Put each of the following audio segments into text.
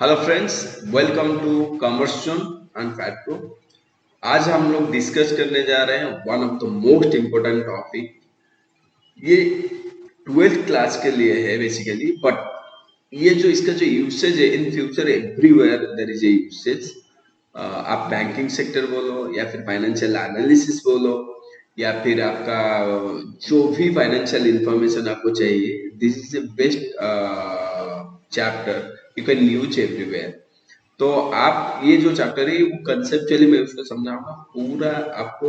Hello friends, welcome to commerce zone and fat pro. आज हम लोग डिस्कस करने जा रहे हैं one of the most important topic. ये 12th क्लास के लिए है बेसिकली, बट ये जो इसका जो यूसेज है in future everywhere there is a usage. आप बैंकिंग सेक्टर बोलो या फिर फाइनेंशियल एनालिसिस बोलो या फिर आपका जो भी फाइनेंशियल इंफॉर्मेशन आपको चाहिए, this is the best chapter you can use everywhere. तो आप ये जो चैप्टर है वो कंसेप्चुअली मैं उसको समझाऊंगा पूरा आपको।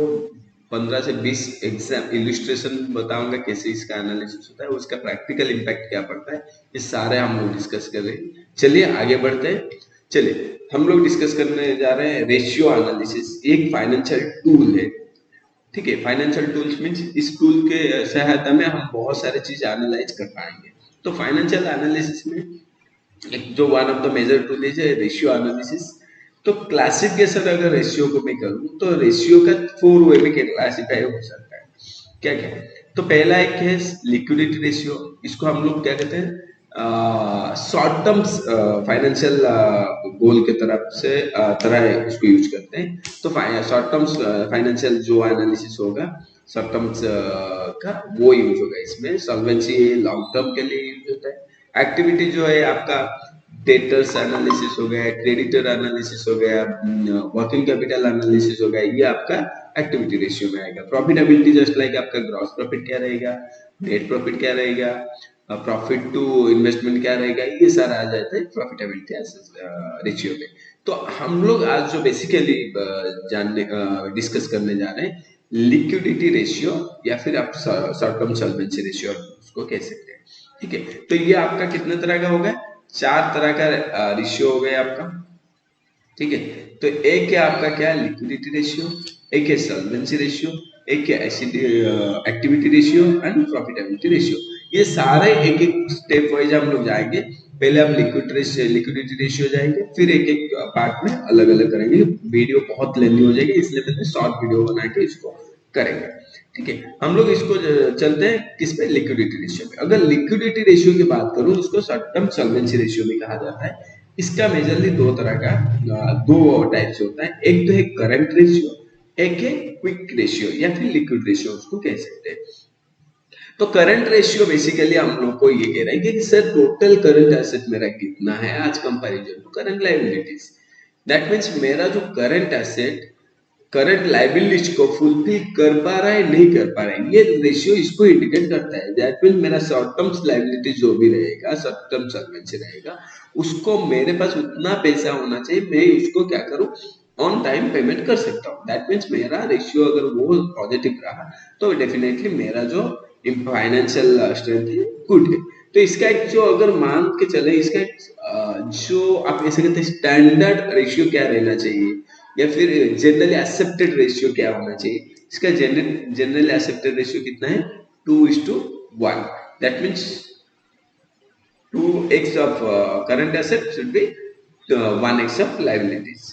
15 से 20 एग्जाम इलिस्ट्रेशन बताऊंगा कैसे इसका एनालिसिस होता है, उसका प्रैक्टिकल इम्पैक्ट क्या पड़ता है, ये सारे हम लोग डिस्कस कर रहे हैं। चलिए आगे बढ़ते हैं। चलिए हम लोग डिस्कस करने जा रहे हैं रेशियो एनालिसिस। एक फाइनेंशियल टूल है, ठीक है। फाइनेंशियल टूल्स मीन्स इस टूल के सहायता में हम बहुत सारे चीज एनालाइज कर पाएंगे। तो फाइनेंशियल एनालिसिस में एक जो one of the major tool है रेशियो एनालिसिस। तो क्लासिफिकेशन अगर रेशियो को मैं करूं तो रेशियो का 4 वे में क्लासिफाई हो सकता है। क्या क्या है? तो पहला एक है लिक्विडिटी रेशियो। इसको हम लोग क्या कहते हैं, शॉर्ट टर्म फाइनेंशियल गोल के तरफ से तरह इसको यूज करते हैं। तो शॉर्ट टर्म फाइनेंशियल जो एनालिसिस होगा शॉर्ट टर्म का वो यूज होगा इसमें। सॉल्वेंसी लॉन्ग टर्म के लिए यूज होता है। एक्टिविटी जो है आपका डेटर्स एनालिसिस हो गया, क्रेडिटर एनालिसिस हो गया, वर्किंग कैपिटल एनालिसिस हो गया, ये आपका एक्टिविटी रेशियो में आएगा। प्रॉफिटेबिलिटी जस्ट लाइक आपका ग्रॉस प्रॉफिट क्या रहेगा, नेट प्रॉफिट क्या रहेगा, प्रॉफिट टू इन्वेस्टमेंट क्या रहेगा, ये सारा आ जाता है प्रॉफिटेबिलिटी रेशियो में। तो हम लोग आज जो बेसिकली जानने डिस्कस करने जा रहे हैं लिक्विडिटी रेशियो या फिर आप शॉर्ट टर्म सॉल्वेंसी रेशियो उसको कह सकते हैं, ठीक है। तो ये आपका कितने तरह का होगा, 4 तरह का रेशियो हो गया आपका, ठीक है। तो एक है आपका क्या, लिक्विडिटी रेशियो, एक है सॉल्वेंसी रेशियो, एक है activity ratio and profitability ratio. ये सारे एक एक स्टेप वाइज हम लोग जाएंगे। पहले हम लिक्विडिटी रेशियो जाएंगे, फिर एक एक पार्ट में अलग अलग करेंगे। वीडियो बहुत लेंदी हो जाएगी, इसलिए मैंने शॉर्ट वीडियो बना के इसको करेंगे, ठीक है। हम लोग इसको चलते हैं किस पे, लिक्विडिटी रेशियो में। अगर लिक्विडिटी रेशियो की बात करूं, इसको शॉर्ट टर्म सॉल्वेंसी रेशियो भी कहा जाता है। इसका मेजरली दो तरह का, दो टाइप से होता है। एक तो है करंट रेशियो, एक है क्विक रेशियो या फिर लिक्विड रेशियो उसको कह सकते हैं। तो करंट रेशियो बेसिकली हम लोग को ये कह रहा है कि सर टोटल करंट एसेट मेरा कितना है आज comparison to current liabilities. That means मेरा जो करंट एसेट करंट लायबिलिटीज को फुलफिल कर पा रहा है नहीं कर पा रहा है, ये रेशियो इसको इंडिकेट करता है। दैट मींस मेरा शॉर्ट टर्म लायबिलिटी जो भी रहेगा, शॉर्ट टर्म सॉल्वेंसी रहेगा, उसको मेरे पास उतना पैसा होना चाहिए, मैं उसको क्या करूं, ऑन टाइम पेमेंट कर सकता हूँ। दैट मीन्स मेरा रेशियो अगर वो पॉजिटिव रहा तो डेफिनेटली मेरा जो फाइनेंशियल स्ट्रेंथ है गुड है। तो इसका एक जो अगर मान के चले, इसका एक जो आप ऐसे कहते हैं स्टैंडर्ड रेशियो क्या रहना चाहिए या फिर जनरली एक्सेप्टेड रेशियो क्या होना चाहिए, इसका जनरली एक्सेप्टेड रेशियो कितना है, 2:1। That means 2x of current asset should be 1x of liabilities।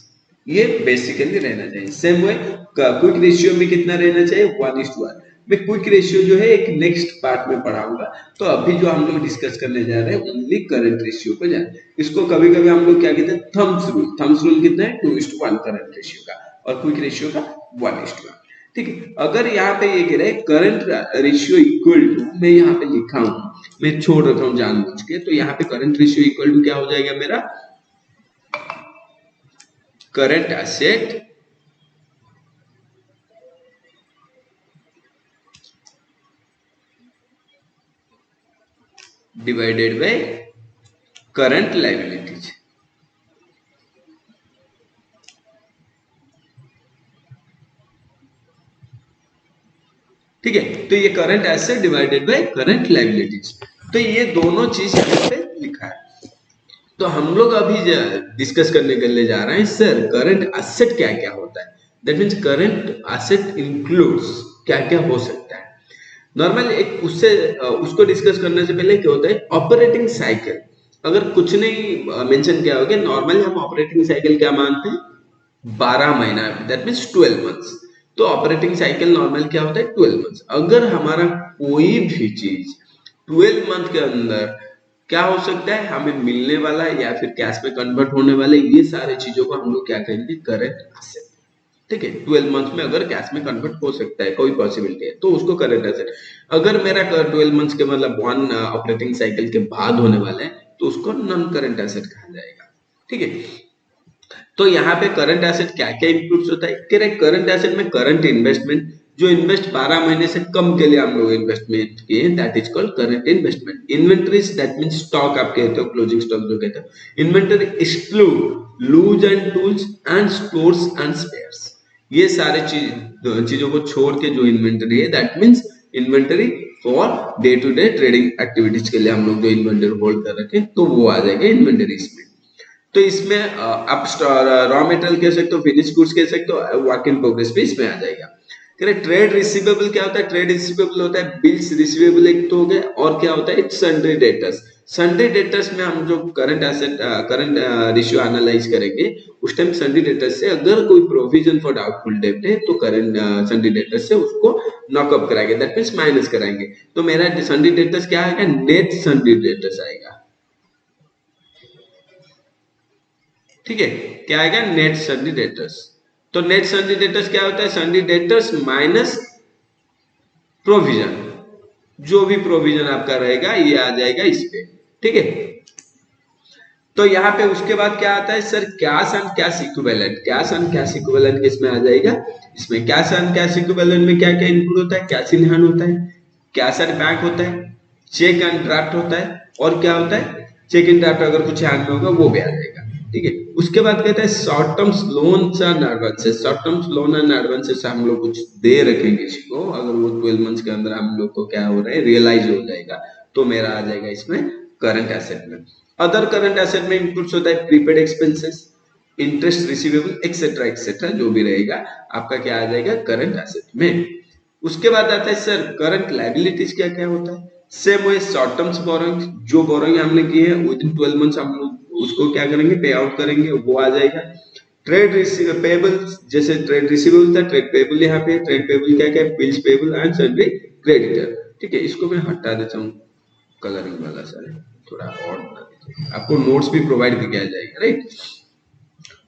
ये बेसिकली रहना चाहिए। सेम वे क्विक रेशियो में कितना रहना चाहिए, 1:1। मैं क्विक रेशियो जो है एक नेक्स्ट पार्ट में पढ़ाऊंगा। तो अभी जो हम लोग डिस्कस करने जा रहे हैं ओनली करंट रेशियो को जाए। इसको कभी कभी हम लोग क्या कहते हैं, थम्स रूल। थम्स रूल कितना है, 2:1 करंट रेशियो का, और क्विक रेशियो का 1:1, ठीक है। अगर यहाँ पे ये कह रहे हैं करंट रेशियो इक्वल टू, मैं यहाँ पे लिखा हूं, मैं छोड़ रखा हूं जानबूझ के, तो यहाँ पे करंट रेशियो इक्वल टू क्या हो जाएगा मेरा, current asset divided by current liabilities. ठीक है, तो ये current asset divided by current liabilities. तो ये दोनों चीज यहाँ पे लिखा है। तो हम लोग अभी डिस्कस करने के लिए जा रहे हैं सर करंट एसेट क्या क्या होता है। That means current asset includes क्या क्या हो सकता है। नॉर्मल एक उससे उसको डिस्कस करने से पहले क्या होता है, ऑपरेटिंग साइकिल। अगर कुछ नहीं मेंशन किया हो गया, नॉर्मली हम ऑपरेटिंग साइकिल क्या मानते हैं, 12 महीना, दैट मीन्स 12 मंथ्स। तो ऑपरेटिंग साइकिल नॉर्मल क्या होता है, 12 मंथ्स। अगर हमारा कोई भी चीज 12 मंथ के अंदर क्या हो सकता है, हमें मिलने वाला है या फिर कैश में कन्वर्ट होने वाले, ये सारे चीजों को हम लोग क्या कहेंगे, करंट एसेट। ठीक है, 12 मंथ में अगर कैश में कन्वर्ट हो सकता है, कोई पॉसिबिलिटी है, तो उसको करंट एसेट। अगर मेरा 12 मंथ्स के मतलब वन ऑपरेटिंग साइकिल के बाद होने वाला है, तो उसको नॉन करंट एसेट कहा जाएगा। ठीक है, तो यहाँ पे करंट एसेट क्या क्या इंक्लूड होता है, करेक्ट। करंट एसेट में करंट इन्वेस्टमेंट, जो इन्वेस्ट 12 महीने से कम के लिए हम लोग इन्वेस्टमेंट किए, that is called current investment. Inventories, that means stock आप कहते हो, क्लोजिंग स्टॉक जो कहते हो। Inventory exclude loose and tools and stores and spares. ये सारे चीजों को छोड़ के जो इन्वेंटरी है, that means inventory for day to day trading activities के लिए हम लोग जो इन्वेंटरी होल्ड कर रखे, तो वो आ जाएगा इन्वेंटरीज में। तो इसमें आप रॉ मटेरियल कह सकते हो, फिनिश गुड्स कह सकते हो, वर्क इन प्रोग्रेस भी इसमें आ जाएगा। ट्रेड रिसीवेबल क्या होता है, ट्रेड रिसीवेबल होता है बिल्स रिसीवेबल एक तो हो गया, और क्या होता है, it's sundry debtors. Sundry debtors में हम जो current asset current ratio analyse करेंगे, उस टाइम सन्ड्री डेटर्स से अगर कोई प्रोविजन फॉर डाउटफुल डेब्ट है, तो करंट सन्ड्री डेटर्स से उसको नॉकअप कराएंगे, दैट मींस माइनस कराएंगे। तो मेरा सन्ड्री डेटर्स क्या आएगा, नेट सन्ड्री डेटर्स आएगा। ठीक है, क्या आएगा, नेट सन्ड्री डेटर्स। तो नेट सन्ड्री डेटर्स क्या होता है, सन्ड्री डेटर्स माइनस प्रोविजन, जो भी प्रोविजन आपका रहेगा ये आ जाएगा इस पे। ठीक है, तो यहाँ पे उसके बाद क्या आता है sir, cash and cash equivalent. Cash and cash equivalent किसमें आ जाएगा, इसमें कैश एंड कैश इक्विवेलेंट में क्या क्या इंक्लूड होता है, कैश इन हैंड होता है, कैश एट बैंक होता है, चेक एंड ड्राफ्ट होता है, और क्या होता है, चेक इन ड्राफ्ट अगर कुछ हैंड में होगा वो भी आ जाएगा। ठीक है, उसके बाद कहता है short term loans and advances. Short term loan and advances हम लोग कुछ दे रखेंगे इसको, अगर वो 12 मंथ्स के अंदर हम लोग को क्या हो रहा है, रियलाइज हो जाएगा, तो मेरा आ जाएगा इसमें करंट एसेट में। अदर करंट एसेट में इंक्लूड होता है prepaid expenses, interest receivable etcetera etcetera, जो भी रहेगा आपका क्या आ जाएगा, करंट एसेट में। उसके बाद आता है सर करंट लायबिलिटीज, क्या क्या होता है, same way short terms borrowing, जो बोरोइंग हमने की है विद इन 12 मंथ्स हम लोग उसको क्या करेंगे, पे आउट करेंगे, वो आ जाएगा। ट्रेड पेबल, जैसे ट्रेड रिसीवेबल था, ट्रेड पेबल यहाँ पे, ट्रेड पेबल क्या क्या है, bills payable and sundry creditor. ठीक है, इसको मैं हटा देता हूँ कलरिंग वाला सर, थोड़ा और आपको नोट्स भी प्रोवाइड किया जाएगा, राइट।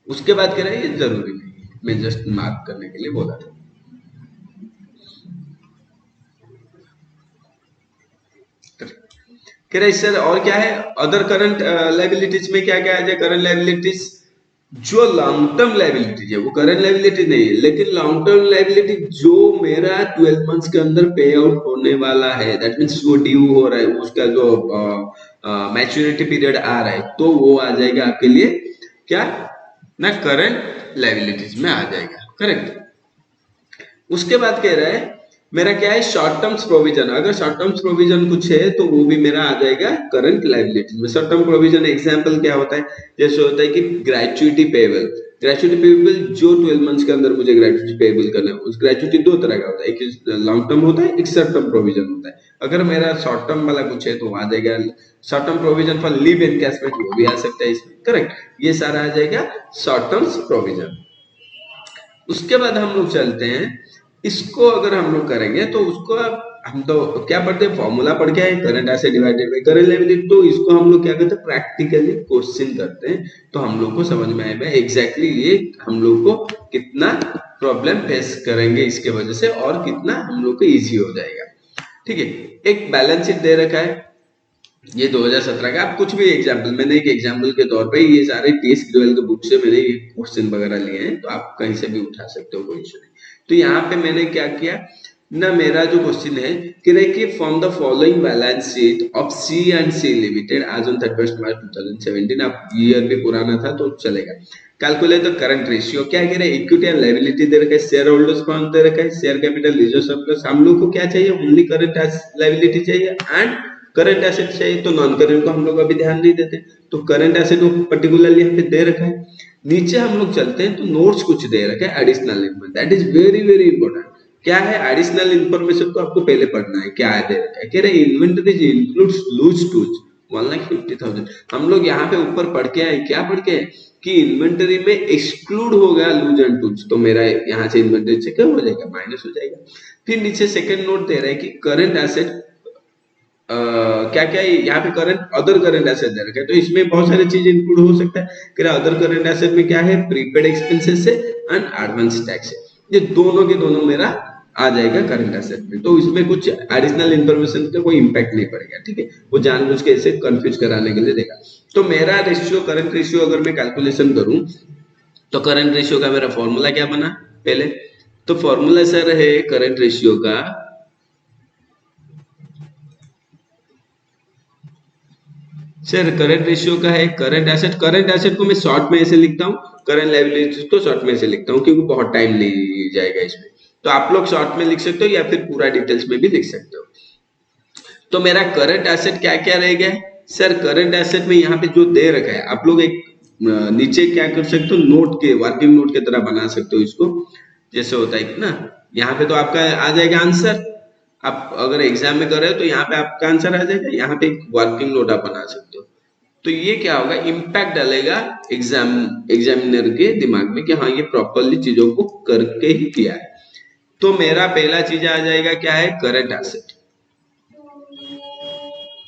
उसके बाद कह रहा है, ये जरूरी नहीं, मैं जस्ट मार्क करने के लिए बोला था। कह रहे सर और क्या है, अदर करंट लायबिलिटीज में क्या क्या है, करंट लायबिलिटीज जो लॉन्ग टर्म लायबिलिटीज है वो करंट लायबिलिटी नहीं है, लेकिन लॉन्ग टर्म लायबिलिटी जो मेरा 12 मंथ्स के अंदर पे आउट होने वाला है, दैट मींस वो ड्यू हो रहा है, उसका जो मैच्योरिटी पीरियड आ रहा है, तो वो आ जाएगा आपके लिए क्या ना, करंट लायबिलिटीज में आ जाएगा, करेक्ट। उसके बाद कह रहा है मेरा क्या है, शॉर्ट टर्म्स प्रोविजन। अगर शॉर्ट टर्म्स प्रोविजन कुछ है तो वो भी मेरा आ जाएगा करंट लायबिलिटीज में। शॉर्ट टर्म प्रोविजन एग्जांपल क्या होता है, जैसे होता है कि ग्रेच्युटी पेबल। ग्रेच्युटी पेबल जो 12 मंथ्स के अंदर मुझे ग्रेच्युटी पेबल करना है, उस ग्रेच्युटी दो तरह का होता है, एक लॉन्ग टर्म होता है, एक शॉर्ट टर्म प्रोविजन होता है। अगर मेरा शॉर्ट टर्म वाला कुछ है तो आ जाएगा short term provision for leave encashment, वो भी आ सकता है इसमें, करेक्ट। ये सारा आ जाएगा शॉर्ट टर्म्स प्रोविजन। उसके बाद हम लोग चलते हैं, इसको अगर हम लोग करेंगे तो उसको हम तो क्या पढ़ते हैं, फॉर्मूला पढ़ के आए, current asset divided by current liability. तो इसको हम लोग क्या करते हैं, प्रैक्टिकली क्वेश्चन करते हैं, तो हम लोग को समझ में आएगा एग्जैक्टली ये हम लोग को कितना प्रॉब्लम फेस करेंगे इसके वजह से, और कितना हम लोग को इजी हो जाएगा। ठीक है, एक बैलेंस शीट दे रखा है, ये 2017 का। आप कुछ भी एग्जाम्पल, मैंने एक एग्जाम्पल के तौर पे ये सारे टीएस ग्रेवाल के बुक से मैंने ये क्वेश्चन वगैरह लिए हैं, तो आप कहीं से भी उठा सकते हो, कोई इशू नहीं। तो यहाँ पे मैंने क्या किया ना, मेरा जो क्वेश्चन है कि देखिए from the following balance sheet of C and C limited as on 31 March 2017, आप ईयर भी पुराना था तो चलेगा। कैलकुलेट द करंट रेशियो, क्या कह रहे हैं, इक्विटी एंड लायबिलिटी दे रखा है, शेयर होल्डर्स फंड दे रखा है, शेयर कैपिटल, रिजर्व सरप्लस। हम लोग को क्या चाहिए, ओनली करंट लायबिलिटी चाहिए एंड करंट एसेट चाहिए, तो नॉन करंट को हम लोग अभी ध्यान नहीं देते, तो करंट एसेट को पर्टिकुलरली यहाँ पे दे रखा है। नीचे हम लोग चलते हैं तो नोट्स कुछ दे रखा है additional information, that is very very important. क्या है एडिशनल इन्फॉर्मेशन, तो आपको पहले पढ़ना है क्या है, दे रखा है, कह रहे इन्वेंटरीज इंक्लूड्स लूज टूल्स 1,50,000। हम लोग यहाँ पे ऊपर पढ़ के आए, क्या पढ़ के आए कि इन्वेंटरी में एक्सक्लूड हो गया लूज एंड टूल्स, तो मेरा यहाँ से इन्वेंटरी से क्या हो जाएगा, माइनस हो जाएगा। फिर नीचे सेकंड नोट दे रहा है कि करंट एसेट क्या क्या यहाँ पे करंट अदर करंट एसेट दे रखा है, तो इसमें बहुत सारी चीज इंक्लूड हो सकता है कि अदर करंट एसेट में क्या है, प्रीपेड एक्सपेंसेस है एंड एडवांस टैक्स है, ये दोनों के दोनों मेरा आ जाएगा करंट एसेट में, तो इसमें कुछ एडिशनल इंफॉर्मेशन का कोई इंपैक्ट नहीं पड़ेगा, ठीक है, वो जानबूझ के इसे कंफ्यूज कराने के लिए देगा। तो मेरा रेशियो, करंट रेशियो अगर मैं कैलकुलेशन करूं तो करंट रेशियो का मेरा फॉर्मूला क्या बना पहले, तो फॉर्मूला सर है करंट रेशियो का, सर करंट रेशियो का है करंट एसेट को मैं शॉर्ट में ऐसे लिखता हूँ, करंट लायबिलिटीज को शॉर्ट में ऐसे लिखता हूँ क्योंकि बहुत टाइम ले जाएगा इसमें, तो आप लोग शॉर्ट में लिख सकते हो या फिर पूरा डिटेल्स में भी लिख सकते हो। तो मेरा करंट एसेट क्या क्या रहेगा सर, करंट एसेट में यहाँ पे जो दे रखा है आप लोग एक नीचे क्या कर सकते हो, नोट के वर्किंग नोट की तरह बना सकते हो इसको, जैसे होता है ना, यहाँ पे तो आपका आ जाएगा आंसर, आप अगर एग्जाम में कर रहे हो तो यहाँ पे आपका आंसर आ जाएगा, यहाँ पे एक वर्किंग नोट आप बना सकते हो, तो ये क्या होगा, इम्पैक्ट डालेगा एग्जामिनर के दिमाग में कि हाँ ये प्रॉपरली चीजों को करके ही किया है। तो मेरा पहला चीज आ जाएगा क्या है, करंट एसेट,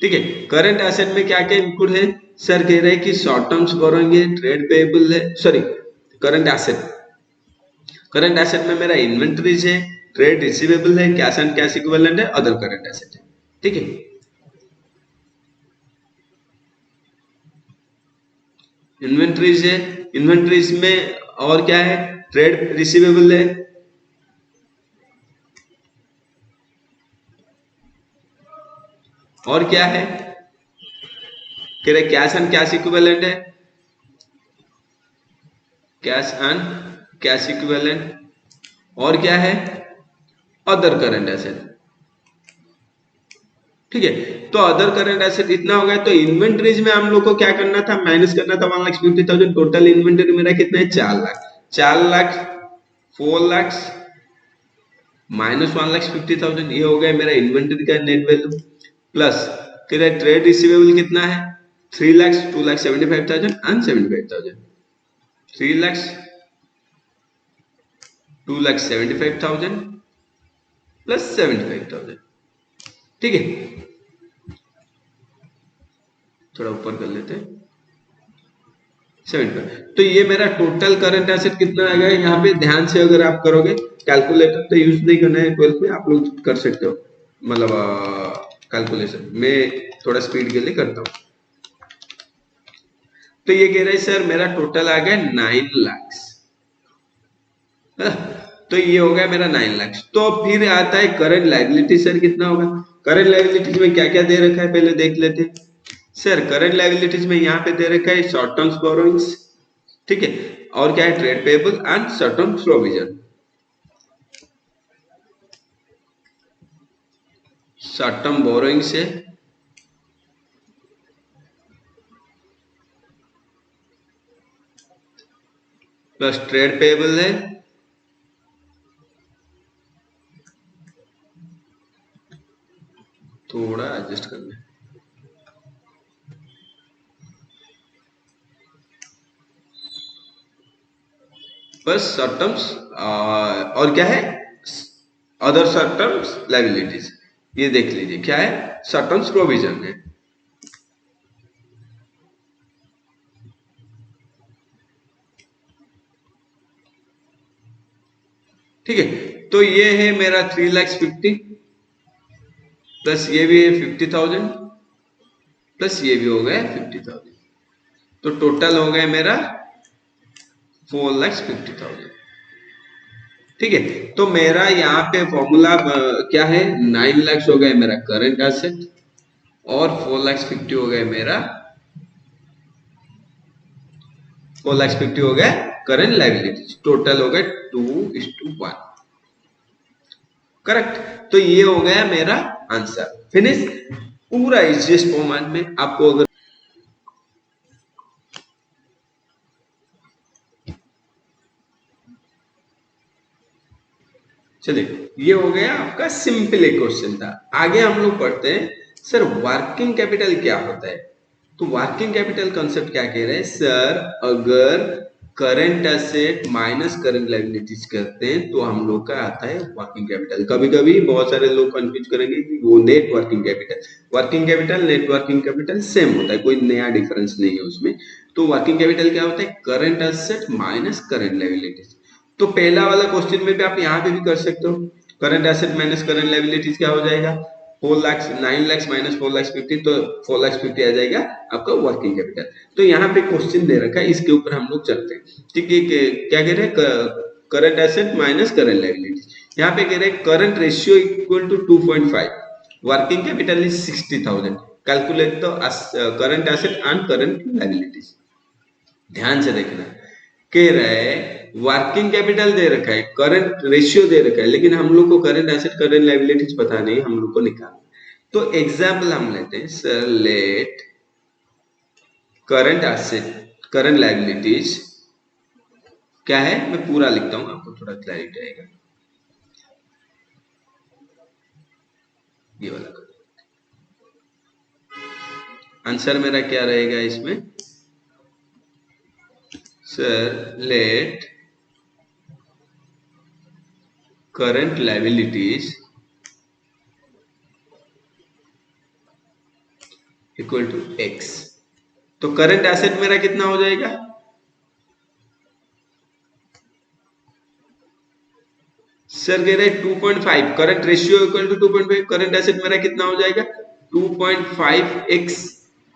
ठीक है, करंट एसेट में क्या क्या इंक्लूड है सर, कह रहे हैं कि शॉर्ट टर्म्स बोरोइंग है, ट्रेड पेएबल है, सॉरी करंट एसेट में मेरा इन्वेंटरीज है, ट्रेड रिसीवेबल है, कैश एंड कैश इक्विवेलेंट है, अदर करंट एसेट है, ठीक है। इन्वेंटरीज है, इन्वेंटरीज में और क्या है, ट्रेड रिसीवेबल है, और क्या है, कह रहे कैश एंड कैश इक्विवेलेंट है, कैश एंड कैश इक्विवेलेंट, और क्या है, अदर करंट एसेट, ठीक है। तो अदर करंट एसेट इतना हो गया, तो इन्वेंटरीज में हम लोग को क्या करना था, माइनस करना था 1,50,000, टोटल इन्वेंटरी मेरा कितना है 4,00,000, 4,00,000 4,00,000 माइनस 1,50,000, ये हो गया मेरा इन्वेंटरी का नेट वैल्यू, प्लस फिर ट्रेड रिसीवेबल कितना है 3,00,000, 2,75,000 एंड 75,000, 3,00,000 2,75,000 प्लस 75,000, ठीक है, थोड़ा ऊपर कर लेते हैं 75, तो ये मेरा टोटल करंट एसेट कितना आ गया, यहाँ पे ध्यान से अगर आप करोगे, कैलकुलेटर तो यूज नहीं करना है 12th में, आप लोग कर सकते हो, मतलब कैलकुलेशन मैं थोड़ा स्पीड के लिए करता हूँ। तो ये कह रहे हैं सर मेरा टोटल आ गया 9,00,000, तो ये हो गया मेरा 9,00,000। तो फिर आता है करंट लायबिलिटी, सर कितना होगा, करंट लायबिलिटीज में क्या क्या दे रखा है पहले देख लेते हैं। सर करंट लायबिलिटीज में यहाँ पे दे रखा है शॉर्ट टर्म्स बोरोइंग्स, ठीक है, और क्या है, trade payable and short term provision, short term borrowings है, प्लस ट्रेड पेएबल है, थोड़ा एडजस्ट कर ले, बस शॉर्ट टर्म्स, और क्या है, अदर शॉर्ट टर्म्स लायबिलिटीज, ये देख लीजिए क्या है, शॉर्ट टर्म्स प्रोविजन है, ठीक है। तो ये है मेरा 3,50,000 प्लस ये भी है 50,000 प्लस ये भी हो गया 50,000, तो टोटल हो गया मेरा 4,50,000, ठीक है। तो मेरा यहाँ पे फॉर्मूला क्या है, 9,00,000 हो गया मेरा करंट एसेट और 4,50,000 हो गया मेरा 4,50,000 हो गया करंट लायबिलिटीज, टोटल हो गया 2:1, करेक्ट। तो ये हो गया मेरा आंसर, फिनिश, पूरा इजीएस्ट फॉर्मेट में। आपको अगर चलिए ये हो गया आपका सिंपल एक क्वेश्चन था। आगे हम लोग पढ़ते हैं सर वर्किंग कैपिटल क्या होता है। तो वर्किंग कैपिटल कॉन्सेप्ट क्या कह रहे हैं सर, अगर current asset minus current liabilities करते हैं तो हम लोग का आता है वर्किंग कैपिटल। कभी कभी बहुत सारे लोग कंफ्यूज करेंगे कि वो net working capital, working capital net working capital same होता है, कोई नया डिफरेंस नहीं है उसमें। तो वर्किंग कैपिटल क्या होता है? Current asset minus current liabilities. तो पहला वाला क्वेश्चन में भी आप यहाँ पे भी कर सकते हो, current asset minus current liabilities क्या हो जाएगा? 4 लाख 9 लाख माइनस 4 लाख 50, तो 4 लाख 50 आ जाएगा आपका वर्किंग कैपिटल। तो यहाँ पे क्वेश्चन दे रखा है, इसके ऊपर हम लोग चलते हैं। ठीक है, क्या कह रहे हैं? Current asset minus current liabilities. यहाँ पे कह रहे हैं current ratio equal to 2.5, working capital is 60,000, calculate the current asset and current liabilities. ध्यान से देखना, कह रहा है वर्किंग कैपिटल दे रखा है, करंट रेशियो दे रखा है, लेकिन हम लोग को करंट एसेट करंट लायबिलिटीज पता नहीं, हम लोग को निकालना। तो एग्जाम्पल हम लेते हैं, sir let current asset current liabilities क्या है, मैं पूरा लिखता हूं आपको थोड़ा क्लैरिटी आएगा। ये वाला आंसर मेरा क्या रहेगा इसमें? Sir let current liabilities equal to X. तो करंट एसेट मेरा कितना हो जाएगा? सर कह रहे हैं 2.5, current ratio equal to 2.5, current asset मेरा कितना हो जाएगा? 2.5x।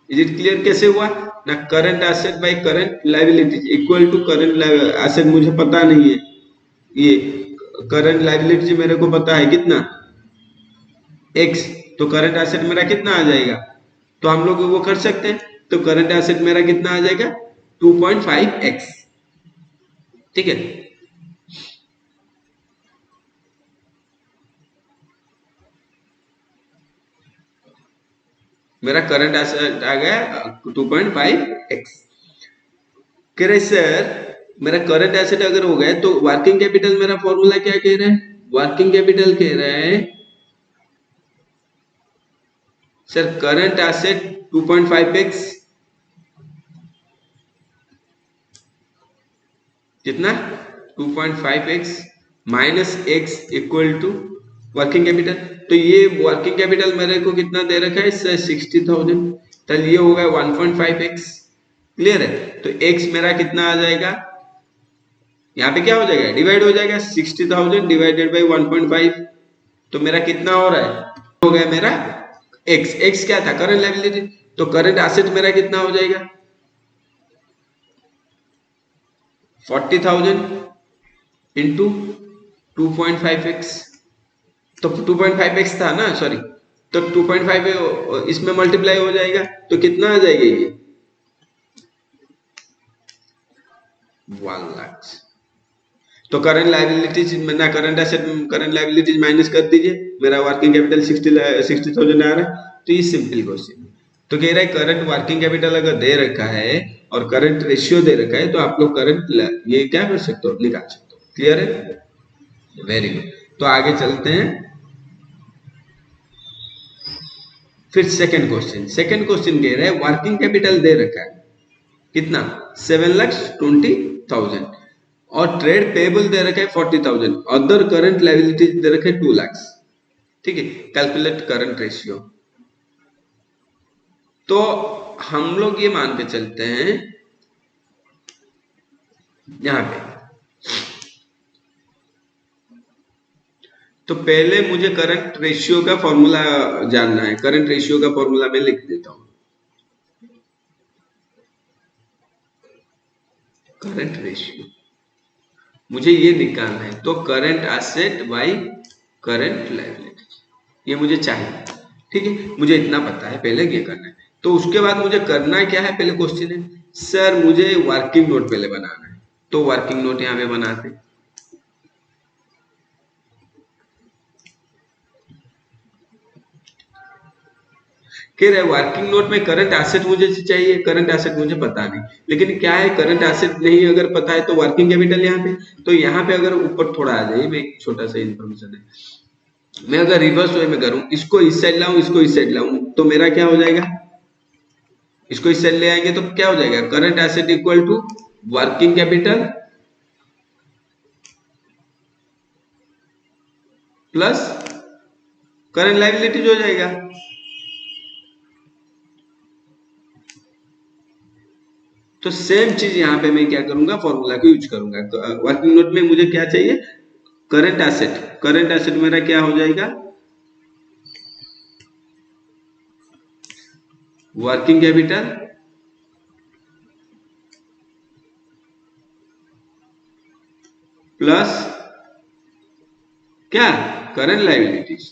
Is it clear? कैसे हुआ ना? Current asset by current liabilities equal to current asset मुझे पता नहीं है, ये करंट लायबिलिटी मेरे को पता है कितना? x। तो करंट एसेट मेरा कितना आ जाएगा? तो हम लोग वो कर सकते हैं, तो करंट एसेट मेरा कितना आ जाएगा? 2.5x। ठीक है, मेरा करंट एसेट आ गया 2.5x। कह रहे सर मेरा करंट एसेट अगर हो गया तो वर्किंग कैपिटल मेरा फॉर्मूला क्या कह रहा है? वर्किंग कैपिटल कह रहा है सर करंट एसेट 2.5x कितना? 2.5x minus x equal to working capital. तो ये वर्किंग कैपिटल मेरे को कितना दे रखा है? 60,000। तो ये हो गया 1.5x। क्लियर है? तो x मेरा कितना आ जाएगा? यहाँ पे क्या हो जाएगा? डिवाइड हो जाएगा, 60,000 डिवाइडेड बाई 1.5। तो मेरा कितना हो रहा है? हो गया मेरा x। x क्या था? Current liability. तो करंट एसेट मेरा कितना हो जाएगा? 40,000 इंटू 2.5x। तो 2.5x था ना, सॉरी, तो 2.5 इसमें मल्टीप्लाई हो जाएगा, तो कितना आ जाएगा ये? 1 लाख। तो करंट लायबिलिटीज ना current asset current liabilities minus कर दीजिए, मेरा वर्किंग कैपिटल 60,000 आ रहा है। तो ये सिंपल क्वेश्चन। तो कह रहा है करंट वर्किंग कैपिटल अगर दे रखा है और करंट रेशियो दे रखा है तो आप लोग करंट ये क्या कर सकते हो? निकाल सकते हो। क्लियर है? Very good. तो आगे चलते हैं। फिर सेकंड क्वेश्चन, सेकंड क्वेश्चन कह रहा है वर्किंग कैपिटल दे रखा है कितना? 7,20,000 और ट्रेड पेबल दे रखा है 40,000, अदर करंट लायबिलिटीज दे रखे 2 लाख। ठीक है, कैलकुलेट करंट रेशियो। तो हम लोग ये मान के चलते हैं यहां पे, तो पहले मुझे करंट रेशियो का फॉर्मूला जानना है। करंट रेशियो का फॉर्मूला मैं लिख देता हूं। करंट रेशियो मुझे ये निकालना है, तो current asset by current liability ये मुझे चाहिए। ठीक है, मुझे इतना पता है, पहले ये करना है। तो उसके बाद मुझे करना क्या है? पहले क्वेश्चन है सर मुझे वर्किंग नोट पहले बनाना है, तो वर्किंग नोट यहाँ पे बनाते हैं। कह रहे वर्किंग नोट में करंट एसेट मुझे चाहिए, करंट एसेट मुझे पता नहीं, लेकिन क्या है करंट एसेट नहीं अगर पता है तो वर्किंग कैपिटल यहाँ पे। तो यहाँ पे अगर ऊपर थोड़ा आ जाइए, मैं एक छोटा सा इन्फॉर्मेशन है, मैं अगर रिवर्स वे में करूं, इसको इस साइड लाऊं इसको इस साइड लाऊं, तो मेरा क्या हो जाएगा? इसको इस साइड ले आएंगे तो क्या हो जाएगा? Current asset equal to working capital plus current liabilities हो जाएगा। तो सेम चीज यहां पे मैं क्या करूंगा, फॉर्मूला को यूज करूंगा। तो वर्किंग नोट में मुझे क्या चाहिए, करंट एसेट। करंट एसेट मेरा क्या हो जाएगा, वर्किंग कैपिटल प्लस क्या, करंट लायबिलिटीज।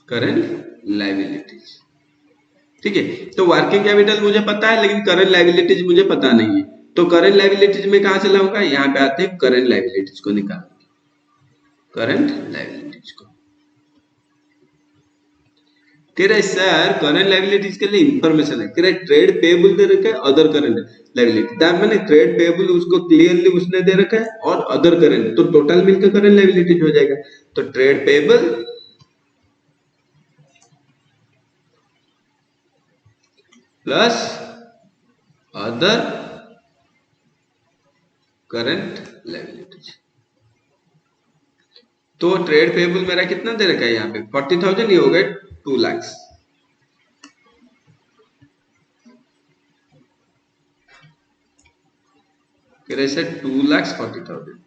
करंट लायबिलिटीज, ठीक है। तो वर्किंग कैपिटल मुझे पता है, लेकिन करंट लायबिलिटीज मुझे पता नहीं है। तो करंट लायबिलिटीज में कहां से लाऊंगा, यहाँ पे आते हैं करंट लायबिलिटीज को निकाल, करंट लायबिलिटीज को। कह रहे सर करंट लायबिलिटीज के लिए इंफॉर्मेशन है, कह रहे ट्रेड पेबल दे रखा है, अदर करंट लायबिलिटी। दैट मैंने ट्रेड पेबल उसको क्लियरली उसने दे रखा है, और अदर करंट, तो टोटल मिलकर करंट लायबिलिटीज हो जाएगा। तो trade payable plus other current liabilities. तो ट्रेड पेबल मेरा कितना दे रखा है यहाँ पे 40,000, ये हो गए 2 लाख। सर 2,40,000।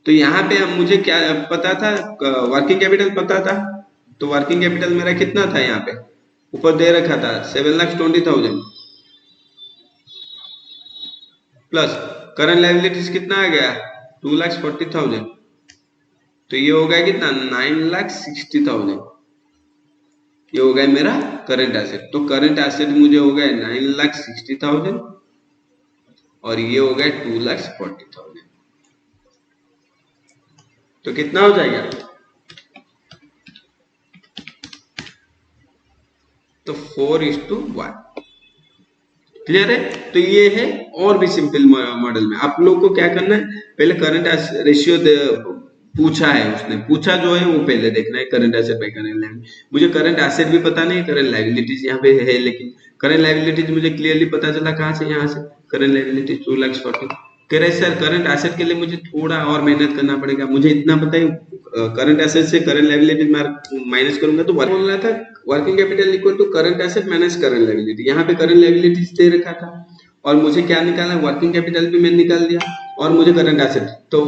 तो यहाँ पे हम मुझे क्या पता था, वर्किंग कैपिटल पता था। तो वर्किंग कैपिटल मेरा कितना था, यहाँ पे ऊपर दे रखा था 7,20,000 प्लस करंट लायबिलिटीज कितना आ गया 2,40,000। तो ये हो गया कितना 9,60,000। ये हो गया मेरा करंट एसेट। तो करंट एसेट मुझे हो गया 9,60,000 और ये हो गया 2,40,000। तो कितना हो जाएगा, तो 4:1। क्लियर है। तो ये है, और भी सिंपल मॉडल में आप लोग को क्या करना है, पहले करंट रेशियो पूछा है, उसने पूछा जो है वो पहले देखना है, current asset by current liability. मुझे करंट एसेट भी पता नहीं, करंट लायबिलिटीज यहाँ पे है, लेकिन करंट लायबिलिटीज मुझे क्लियरली पता चला कहाँ से, यहाँ से करंट लायबिलिटीज 2,40,000। कह रहे सर करंट एसेट के लिए मुझे थोड़ा और मेहनत करना पड़ेगा। मुझे इतना पता है, करंट एसेट से करंट लायबिलिटी माइनस करूंगा तो बोल रहा था working capital equal to current asset minus current liability. यहाँ पे करंट लायबिलिटीज दे रखा था, और मुझे क्या निकालना है, वर्किंग कैपिटल भी मैंने निकाल दिया, और मुझे करंट एसेट, तो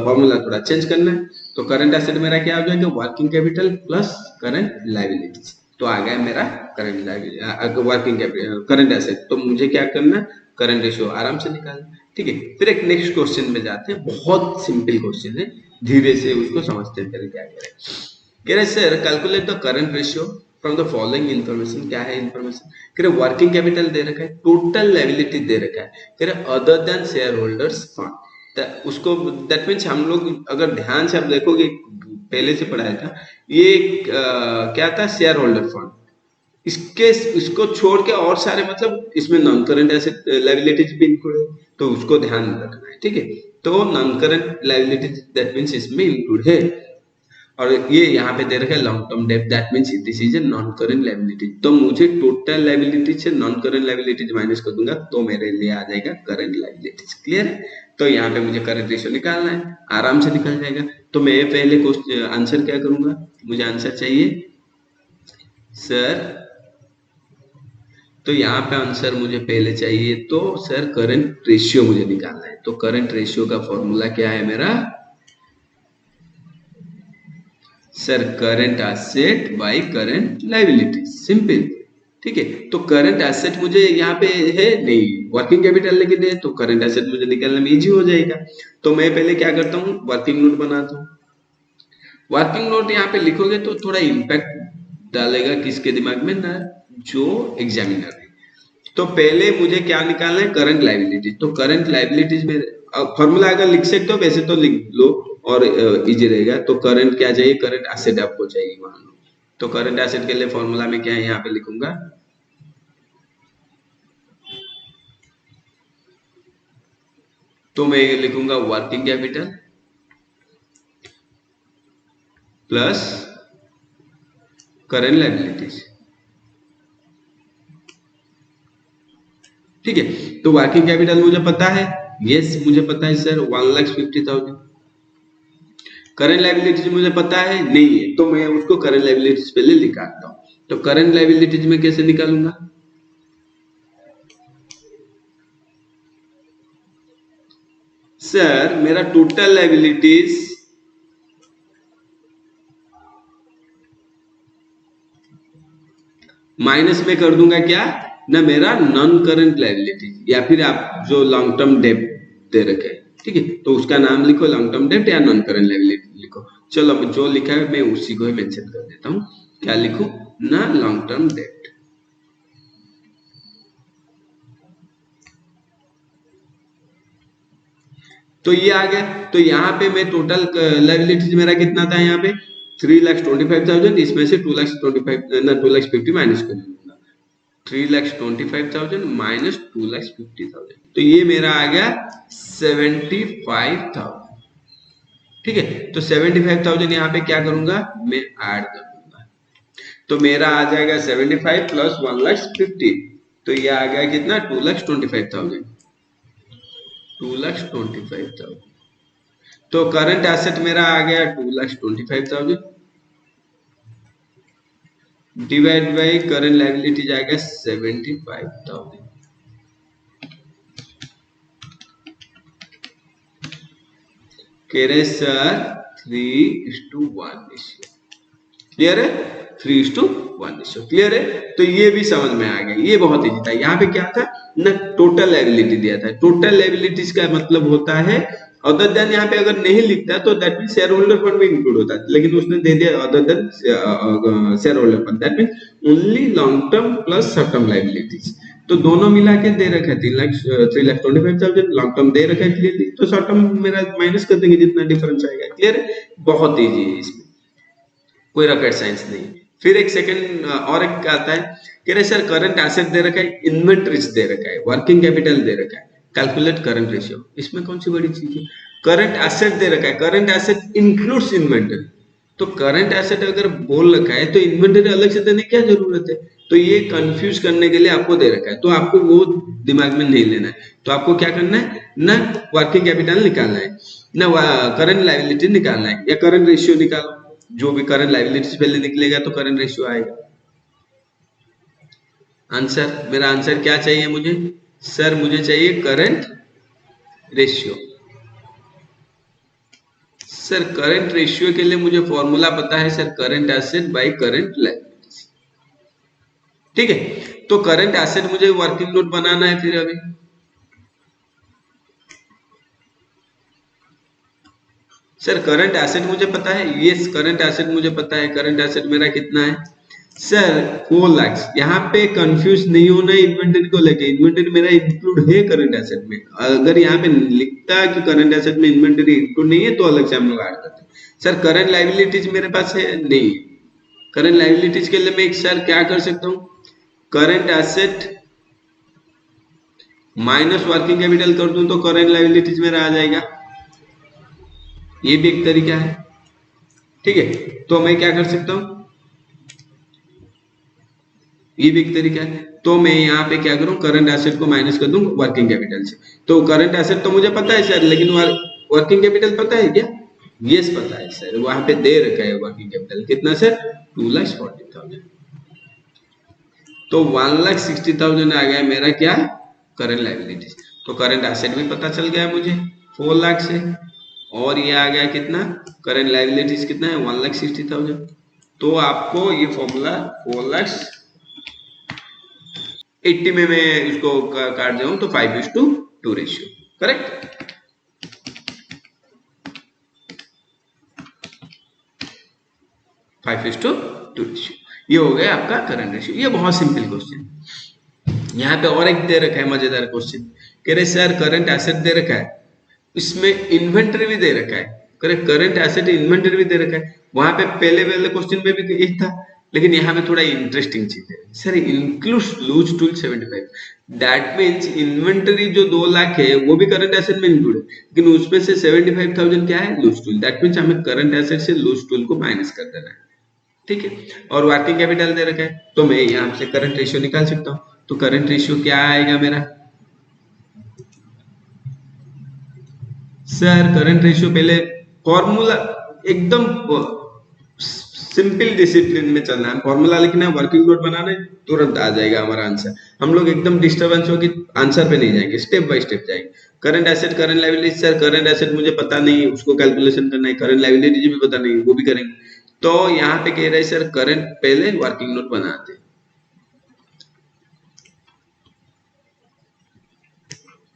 फॉर्मूला थोड़ा चेंज करना है। तो करंट एसेट मेरा क्या हो जाएगा, working capital plus current liabilities. तो आ गया मेरा current liability, working capital, current asset. तो मुझे क्या करना, करंट रेशियो आराम से निकालना। ठीक है, फिर एक नेक्स्ट क्वेश्चन में जाते हैं, बहुत सिंपल क्वेश्चन है, धीरे से उसको समझते हैं क्या कह रहे sir calculate the current ratio from the following information. क्या है इन्फॉर्मेशन, कह रहे वर्किंग कैपिटल दे रखा है, टोटल लायबिलिटी दे रखा है, कह रहे other than share holders fund. उसको दैट मीन्स हम लोग अगर ध्यान से आप देखोगे, पहले से पढ़ाया था, ये क्या था, शेयर होल्डर फंड। इसके इसको छोड़ के और सारे मतलब इसमें नॉन करंट एसेट लायबिलिटीज भी इंक्लूड है, तो उसको ध्यान रखना है। ठीक है, तो non current liabilities that means इसमें इंक्लूड है। और ये यहाँ पे दे रखा है long term debt, that means this is a non current liability. तो मुझे टोटल लायबिलिटी से नॉन करंट लायबिलिटीज माइनस कर दूंगा, तो मेरे लिए आ जाएगा करंट लायबिलिटीज। क्लियर है। तो यहाँ पे मुझे करंट रेशियो निकालना है, आराम से निकल जाएगा। तो मैं पहले क्वेश्चन आंसर क्या करूंगा, मुझे आंसर चाहिए सर, तो यहाँ पे आंसर मुझे पहले चाहिए, तो सर करंट रेशियो मुझे निकालना है। तो करंट रेशियो का फॉर्मूला क्या है मेरा, sir current asset by current liability, simple. ठीक है, तो करंट एसेट मुझे यहाँ पे है नहीं, वर्किंग कैपिटल लेकिन है, तो करंट एसेट मुझे निकालने में इजी हो जाएगा। तो मैं पहले क्या करता हूँ, वर्किंग नोट बनाता हूँ। वर्किंग नोट यहाँ पे लिखोगे तो थोड़ा इम्पैक्ट डालेगा किसके दिमाग में ना, जो एग्जामिनर है। तो पहले मुझे क्या निकालना है, करंट लायबिलिटीज। तो करंट लायबिलिटीज में फॉर्मूला अगर लिख सकते हो वैसे तो लिख लो और इजी रहेगा। तो करंट क्या चाहिए, करंट एसेट आपको चाहिए मान लो। तो करंट एसेट के लिए फॉर्मूला में क्या है, यहाँ पे लिखूंगा, तो मैं लिखूंगा working capital plus current liabilities. ठीक है, तो वर्किंग कैपिटल मुझे पता है, यस मुझे पता है सर 1,50,000। करंट लायबिलिटीज मुझे पता है नहीं है, तो मैं उसको करंट लायबिलिटीज पहले निकालता हूं। तो करंट लायबिलिटीज में कैसे निकालूंगा? सर मेरा टोटल लायबिलिटीज माइनस में कर दूंगा क्या ना, मेरा नॉन करंट लायबिलिटी, या फिर आप जो लॉन्ग टर्म डेब्ट दे रखे, ठीक है, तो उसका नाम लिखो लॉन्ग टर्म डेब्ट या नॉन करंट लायबिलिटी लिखो। चलो जो लिखा है मैं उसी को ही मेंशन कर देता हूं। क्या लिखूं ना, लॉन्ग टर्म डेब्ट। तो ये आ गया। तो यहाँ पे मैं टोटल लायबिलिटीज मेरा कितना था, यहाँ पे 3,25,000, इसमें से 2,50 माइनस कर दूंगा। 3,25,000 माइनस 2,50,000, तो ये मेरा आ गया 75,000। ठीक है, तो 75,000 यहाँ पे क्या करूंगा मैं ऐड कर दूंगा, तो मेरा आ जाएगा 75 प्लस 1,50,000, तो ये आ गया कितना 2,25,000। 2,25,000, तो करंट एसेट मेरा आ गया 2,25,000 डिवाइड बाई करंट लायबिलिटीज आ गया 75,000। कह रहे सर 3:1 रेशियो, क्लियर है? 3:1 रेशियो क्लियर है? तो ये भी समझ में आ गया, ये बहुत इजी था। यहाँ पे क्या था ना, टोटल लायबिलिटी दिया था। टोटल लायबिलिटीज का मतलब होता है अदर देन, यहाँ पे अगर नहीं लिखता तो that mean share holder fund भी इंक्लूड होता है, लेकिन उसने दे दिया other than share holder fund, that mean only long term plus short term liabilities. तो दोनों मिला के दे रखा है 3,25,000, लॉन्ग टर्म दे रखा है क्लियरली, तो शॉर्ट टर्म मेरा माइनस कर देंगे जितना डिफरेंस आएगा। क्लियर है? बहुत इजी है, इसमें कोई रॉकेट साइंस नहीं। फिर एक सेकंड और एक आता है, कह रहे सर करंट एसेट दे रखा है, इन्वेंटरीज दे रखा है, वर्किंग कैपिटल दे रखा है, कैलकुलेट करंट रेशियो। इसमें कौन सी बड़ी चीज है? करंट एसेट दे रखा है, करंट एसेट इंक्लूड्स इन्वेंटरी। तो करंट एसेट अगर बोल रखा है तो इन्वेंटरी अलग से देने की क्या जरूरत है? तो ये कंफ्यूज करने के लिए आपको दे रखा है, तो आपको वो दिमाग में नहीं लेना है। तो आपको क्या करना है ना, वर्किंग कैपिटल निकालना है ना, करंट लायबिलिटी निकालना है, या करंट रेशियो निकालो। जो भी करंट लायबिलिटीज पहले निकलेगा तो करंट रेशियो आएगा। आंसर, मेरा आंसर क्या चाहिए मुझे? सर मुझे चाहिए current ratio. Sir current ratio के लिए मुझे फॉर्मूला पता है sir, current asset by current liabilities. ठीक है, तो करंट एसेट मुझे वर्किंग नोट बनाना है। फिर अभी सर करंट एसेट मुझे पता है, यस करंट एसेट मुझे पता है। करंट एसेट मेरा कितना है सर 4 लाख। यहाँ पे कंफ्यूज नहीं होना है इन्वेंटरी को लेके, इन्वेंटरी मेरा इंक्लूड है करंट एसेट में। अगर यहाँ पे लिखता कि करंट एसेट में इन्वेंटरी इंक्लूड नहीं है तो अलग से हम लोग ऐड करते हैं। सर करंट लायबिलिटीज मेरे पास है नहीं, करंट लायबिलिटीज के लिए मैं सर क्या कर सकता हूँ, current asset minus working capital कर दूं तो करंट लायबिलिटीज मेरा आ जाएगा। ये भी एक तरीका है। ठीक है, तो मैं क्या कर सकता हूं, ये भी एक तरीका है। तो मैं यहाँ पे क्या करूं, करंट एसेट को माइनस कर दूं वर्किंग कैपिटल से। तो करंट एसेट तो मुझे पता है सर, लेकिन वर्किंग कैपिटल पता है क्या? यस पता है सर, वहां पे दे रखा है वर्किंग कैपिटल कितना सर 2,40,000। तो 1,60,000 आ गया मेरा क्या करंट लायबिलिटीज। तो करंट एसेट भी पता चल गया मुझे 4 लाख से, और ये आ गया कितना करंट लायबिलिटीज कितना है 1,60,000। तो आपको ये फॉर्मूला 4,80 में मैं इसको काट जाऊं तो 5:2 ratio, correct. Five is to two ratio, ये हो गया आपका करंट रेशियो। ये बहुत सिंपल क्वेश्चन। यहाँ पे और एक दे रखा है मजेदार क्वेश्चन, कह रहे सर करंट एसेट दे रखा है, इसमें इन्वेंटरी भी दे रखा है। करेक्ट, करंट एसेट इन्वेंटरी भी दे रखा है। वहां पे पहले क्वेश्चन में भी यही था लेकिन यहाँ पे थोड़ा इंटरेस्टिंग चीज है sir, includes loose tool 75। That means inventory जो 2 लाख है वो भी करंट एसेट में इंक्लूड है, लेकिन उसमें से 75,000 क्या है, लूज टूल। दैट मीन्स हमें करंट एसेट से लूज टूल को माइनस कर देना है, ठीक है। और वर्किंग कैपिटल दे रखा है, तो मैं यहाँ से करंट रेशियो निकाल सकता हूँ। तो करंट रेशियो क्या आएगा मेरा सर? करंट रेशियो पहले फॉर्मूला एकदम सिंपल डिसिप्लिन में चलना है, फॉर्मूला लिखना है, वर्किंग नोट बनाना है, तुरंत आ जाएगा हमारा आंसर। हम लोग एकदम डिस्टर्बेंस हो कि आंसर पे नहीं जाएंगे, स्टेप बाय स्टेप जाएंगे। Current asset, current liability, sir current asset मुझे पता नहीं है, उसको कैलकुलेशन करना है। करंट लायबिलिटी भी पता नहीं, वो भी करेंगे। तो यहाँ पे कह रहे हैं सर करंट, पहले वर्किंग नोट बनाते हैं।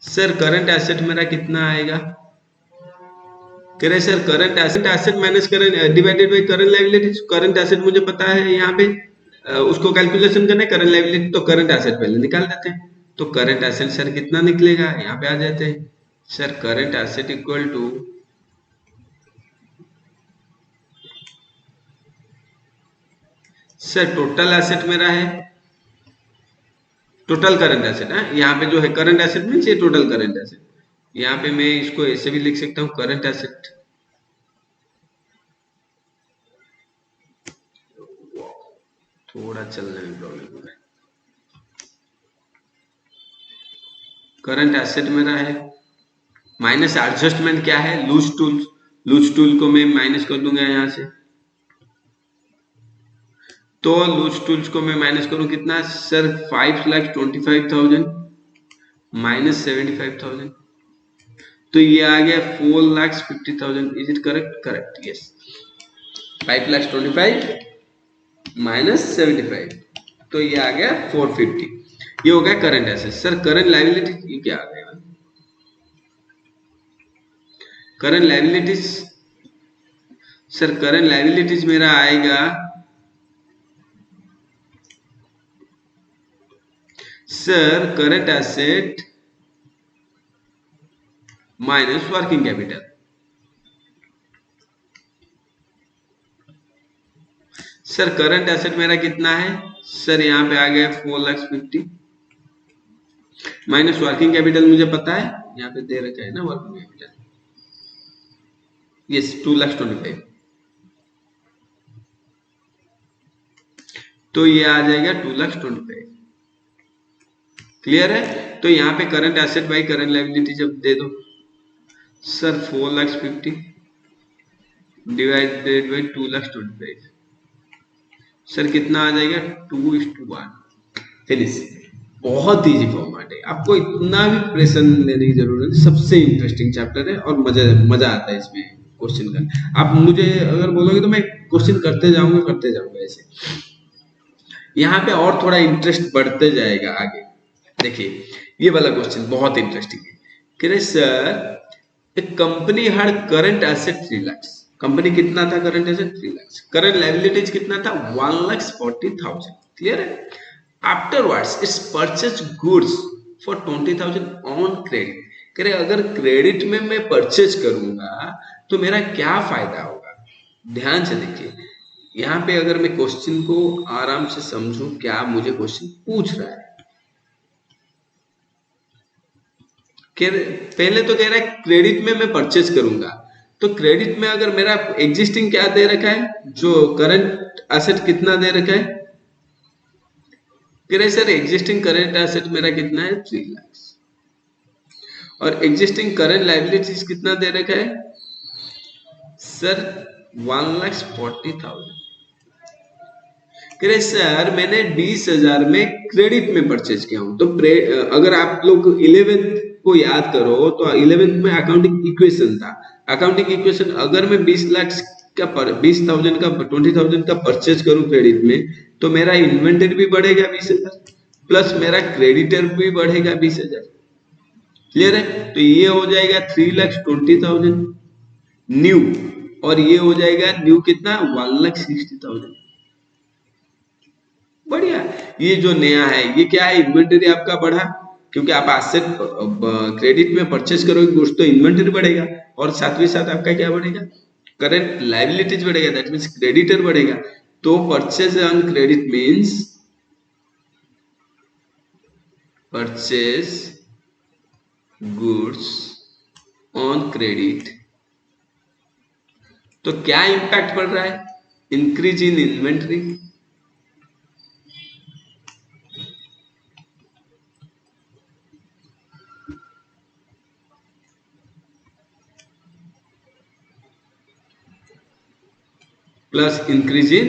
सर करंट एसेट मेरा कितना आएगा? कह रहे sir current asset minus current divided by current liability. Current asset मुझे पता है, यहाँ पे उसको कैलकुलेशन करना है, करंट लायबिलिटी, तो करंट एसेट पहले निकाल देते हैं। तो करंट एसेट सर कितना निकलेगा, यहाँ पे आ जाते हैं। Sir current asset equal to, sir total asset मेरा है, टोटल करंट एसेट है, यहाँ पे जो है करंट एसेट मीन्स ये टोटल करंट एसेट। यहाँ पे मैं इसको ऐसे भी लिख सकता हूँ, करंट एसेट, थोड़ा चलने में प्रॉब्लम हो रहा है। करंट एसेट मेरा है, माइनस एडजस्टमेंट क्या है, लूज टूल। लूज टूल को मैं माइनस कर दूंगा यहाँ से, तो लूज टूल्स को मैं माइनस करूं कितना सर, 5,25,000 माइनस 75,000, तो ये आ गया 4,50,000। Is it correct? Correct, yes. 5,25,000 minus 75, तो ये आ गया 450। ये हो गया current asset. Sir current liability, ये क्या आ गया? Current liabilities, sir current liabilities मेरा आएगा sir current asset minus working capital. Sir current asset मेरा कितना है सर, यहाँ पे आ गया 4,50,000 माइनस वर्किंग कैपिटल, मुझे पता है यहाँ पे दे रखा है ना वर्किंग कैपिटल, यस 2,25,000, तो ये आ जाएगा 2,25,000। क्लियर है? तो यहाँ पे current asset by current liability जब दे दो सर, 4,50,000 डिवाइडेड बाई 2,25,000, सर कितना आ जाएगा, 2:1। फिनिश। बहुत इजी फॉर्मेट है, आपको इतना भी प्रेशर लेने की जरूरत नहीं। सबसे इंटरेस्टिंग चैप्टर है और मजा आता है इसमें क्वेश्चन का। आप मुझे अगर बोलोगे तो मैं क्वेश्चन करते जाऊंगा ऐसे। यहाँ पे और थोड़ा इंटरेस्ट बढ़ते जाएगा आगे। देखिए ये वाला क्वेश्चन बहुत इंटरेस्टिंग है। कह रहे सर, एक company had current asset 3 lakh. Company कितना था current asset? 3 lakh. Current liabilities कितना था? 1,40,000। क्लियर है? Afterwards it's purchase goods for 20,000 on credit. कह रहे अगर क्रेडिट में मैं परचेज करूंगा तो मेरा क्या फायदा होगा? ध्यान से देखिए, यहाँ पे अगर मैं क्वेश्चन को आराम से समझूं, क्या मुझे क्वेश्चन पूछ रहा है। पहले तो कह रहा है क्रेडिट में मैं परचेज करूंगा, तो क्रेडिट में अगर मेरा एग्जिस्टिंग क्या दे रखा है, जो करंट एसेट कितना दे रखा है, कह रहे सर एग्जिस्टिंग करंट एसेट मेरा कितना है, 3 लाख, और एग्जिस्टिंग करंट लायबिलिटीज कितना दे रखा है सर, 1,40,000। कह रहे सर मैंने 20,000 में क्रेडिट में परचेज किया हूं। तो अगर आप लोग 11th को याद करो तो 11th में अकाउंटिंग इक्वेशन था। अकाउंटिंग इक्वेशन, अगर मैं 20,000 का 20,000 का परचेज करूं क्रेडिट में, तो मेरा इन्वेंटरी भी बढ़ेगा 20,000 प्लस मेरा क्रेडिटर भी बढ़ेगा 20,000। क्लियर है? तो ये हो जाएगा 3,20,000 न्यू, और ये हो जाएगा न्यू कितना, 1,60,000। बढ़िया। ये जो नया है ये क्या है, इन्वेंटरी आपका बढ़ा, क्योंकि आप एसेट क्रेडिट में परचेज करोगे गुड्स तो इन्वेंटरी बढ़ेगा, और साथ ही साथ आपका क्या बढ़ेगा, करंट लायबिलिटीज बढ़ेगा, दैट मींस क्रेडिटर बढ़ेगा। तो purchase on credit means purchase goods on credit. तो क्या इंपैक्ट पड़ रहा है? Increase in inventory, plus increase in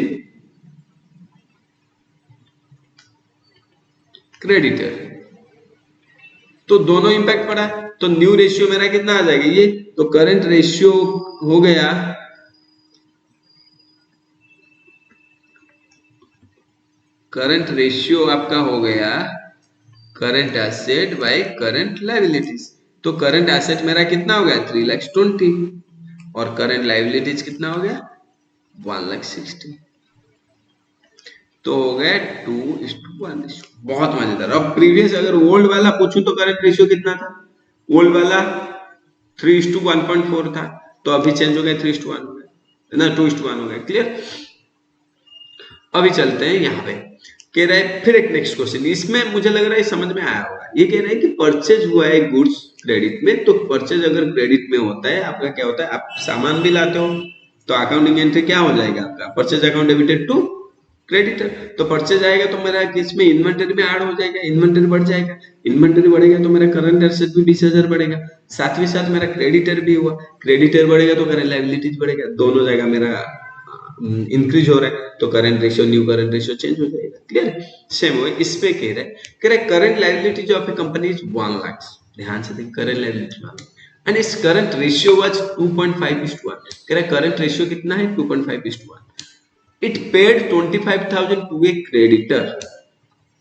creditor. तो दोनों इंपैक्ट पड़ा। तो न्यू रेशियो मेरा कितना आ जाएगा ये? तो करंट रेशियो हो गया करंट रेशियो आपका हो गया current asset by current liabilities. तो करंट एसेट मेरा कितना हो गया? 3,20,000 और करंट लायबिलिटीज कितना हो गया? 1,60,000। तो हो गया 2:1। बहुत मजेदार। अब प्रीवियस अगर ओल्ड वाला पूछूं तो करंट रेशियो कितना था? ओल्ड वाला 3:1.4 था, तो अभी चेंज हो गया 3:1 हो गया ना, 2:1 हो गया। क्लियर? अभी चलते हैं यहाँ पे। कह रहा है फिर एक नेक्स्ट क्वेश्चन, इसमें मुझे लग रहा है समझ में आया होगा। ये कह रहा है कि परचेज हुआ है गुड्स क्रेडिट में, तो परचेज अगर क्रेडिट में होता है आपका क्या होता है? आप सामान भी लाते हो तो अकाउंटिंग एंट्री क्या हो जाएगा आपका? Purchase account debited to creditor. तो परचेज आएगा तो मेरा किसमें? इन्वेंटरी में ऐड हो जाएगा, इन्वेंटरी बढ़ जाएगा। इन्वेंटरी बढ़ेगा तो मेरा करंट एसेट भी 20,000 बढ़ेगा। साथ ही साथ मेरा क्रेडिटर भी हुआ, क्रेडिटर बढ़ेगा तो करंट लायबिलिटीज बढ़ेगा। दोनों जगह मेरा इंक्रीज हो रहा है, तो current ratio new current ratio change हो जाएगा। क्लियर? सेम हो इस पे कह रहा है current liabilities of a company is 1 lakh. ध्यान से देख, करंट लायबिलिटी एंड इस करंट रेशियो वाज 2.5:1। कह रहा है करंट रेशियो कितना है? 2.5:1। It paid 25,000 to a creditor.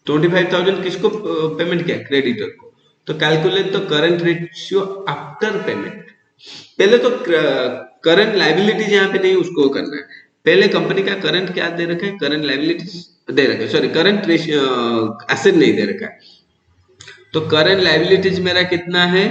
25,000 किसको पेमेंट किया? क्रेडिटर को। तो calculate the current ratio after payment. पहले तो करंट लायबिलिटीज यहाँ पे नहीं उसको करना है, पहले कंपनी का करंट क्या दे रखा है? करंट लायबिलिटीज दे रखा है, सॉरी करंट एसेट नहीं दे रखा है। तो करंट लायबिलिटीज मेरा कितना है?